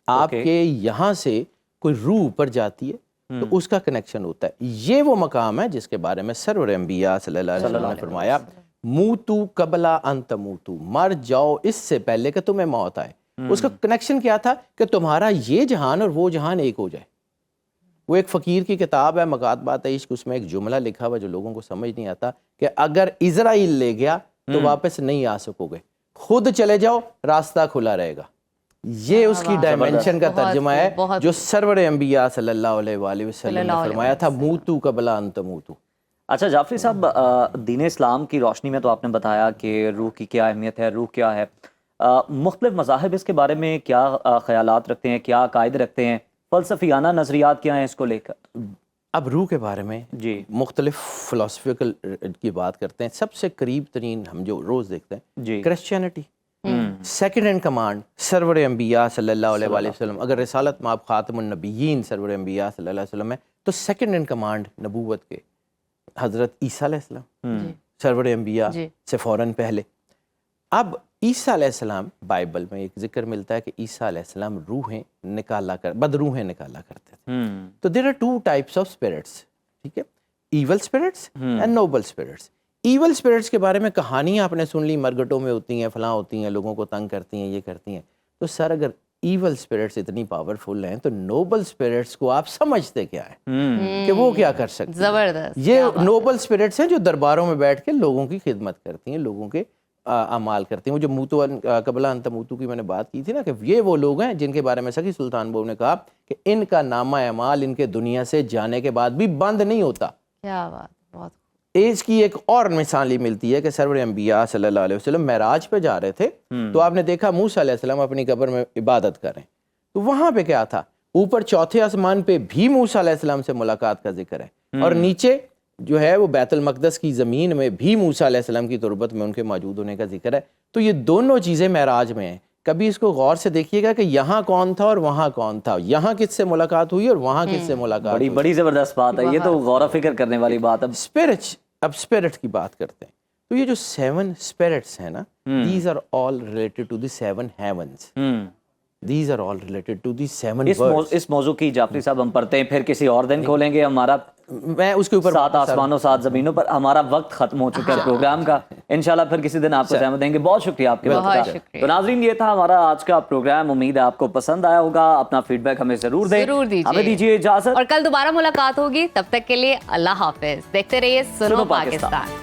आपके यहाँ से कोई रूह ऊपर जाती है तो उसका कनेक्शन होता है। ये वो मकाम है जिसके बारे में सरवर अंबिया सल्लल्लाहु अलैहि वसल्लम ने फरमाया, मूतू कबला अन तमूतू, मर जाओ इससे पहले कि तुम्हें मौत आए। उसका कनेक्शन क्या था कि तुम्हारा ये जहान और वो जहान एक हो जाए। वो एक फ़कीर की किताब है, मकातबात इश्क, उसमें एक जुमला लिखा हुआ जो लोगों को समझ नहीं आता कि अगर इजराइल ले गया तो वापस नहीं आ सकोगे, खुद चले जाओ, रास्ता खुला रहेगा। ये उसकी डायमेंशन का तर्जुमा है जो सरवर अंबिया सल्लल्लाहु अलैहि वसल्लम ने फरमाया था, मूतू कबला अन तमूतू। अच्छा जाफरी साहब, दीन इस्लाम की रोशनी में तो आपने बताया कि रूह की क्या अहमियत है, रूह क्या है। मुख्तलिफ मज़ाहिब इसके बारे में क्या ख़यालात रखते हैं, क्या कायदे रखते हैं, फ़लसफ़ियाना नज़रियात क्या हैं इसको लेकर? अब रूह के बारे में जी मुख्तलिफ फ़िलॉसफिकल की बात करते हैं। सबसे करीब तरीन हम जो रोज़ देखते हैं जी, क्रिश्चियनिटी, सेकंड इन कमांड सरवर अंबिया सल्लल्लाहु अलैहि वसल्लम। अगर रिसालत में आप खातमुन नबिय्यीन सरवर अंबिया सल्लल्लाहु अलैहि वसल्लम है तो सेकंड इन कमांड नबूवत के हज़रत ईसा अलैहिस्सलाम सरवर अंबिया से फ़ौरन पहले। अब ईसा अलैहिस्सलाम, बाइबल में एक जिक्र मिलता है कि ईसा अलैहिस्सलाम बदरूहें निकाला करते थे। तो there are 2 types of spirits, ठीक है, evil spirits and noble spirits. Evil spirits के बारे में कहानियाँ आपने सुन ली, मरगटों में होती हैं, फलां होती हैं, लोगों को तंग करती हैं, ये करती हैं। तो सर अगर ईवल स्पिरिट्स इतनी पावरफुल हैं तो नोबल स्पिरिट्स को आप समझते क्या है कि वो क्या कर सकते हैं? जबरदस्त। ये नोबल स्पिरिट्स हैं जो दरबारों में बैठ के लोगों की खिदमत करती हैं, लोगों के अमाल करती हैं। वो जो मूतू कबला अन तमूतू की मैंने बात की थी ना, कि ये वो लोग हैं जिनके बारे में सखी सुल्तान बहू ने कहा कि इनका नामा अमाल इनके दुनिया से जाने के बाद भी बंद नहीं होता। क्या बात, बहुत एज की एक और मिसाल मिलती है कि सरवर अंबिया सल्लल्लाहु अलैहि वसल्लम मेराज पे जा रहे थे तो आपने देखा मूसा अलैहिस्सलाम अपनी कब्र में इबादत करें, तो वहां पे क्या था, ऊपर चौथे आसमान पे भी मूसा अलैहिस्सलाम से मुलाकात का जिक्र है और नीचे जो है वो बैतुल मक़दस की ज़मीन में भी मूसा अलैहिस्सलाम की तुरबत में उनके मौजूद होने का जिक्र है। तो ये दोनों चीज़ें मेराज में हैं। कभी इसको गौर से देखिएगा कि यहाँ कौन था और वहाँ कौन था, यहाँ किससे मुलाकात हुई और वहाँ किससे मुलाकात हुई। बड़ी ज़बरदस्त बात है, ये तो गौर फिक्र करने वाली बात है। अब स्पिरिट की बात करते हैं तो ये जो 7 स्पिरिट्स हैं ना, these are all related to the 7 heavens, these are all related to the 7 words. इस मौजू की जाफरी साहब हम पढ़ते हैं, फिर किसी और दिन खोलेंगे। हमारा मैं उसके ऊपर 7 आसमानों 7 जमीनों पर हमारा वक्त खत्म हो चुका है प्रोग्राम का। इंशाल्लाह फिर किसी दिन आपको समय देंगे। बहुत शुक्रिया आपके वक्त का। तो नाज़रीन, ये था हमारा आज का प्रोग्राम। उम्मीद है आपको पसंद आया होगा। अपना फीडबैक हमें जरूर दें, हमें दीजिए इजाजत और कल दोबारा मुलाकात होगी। तब तक के लिए अल्लाह हाफिज। देखते रहिए सुनो पाकिस्तान।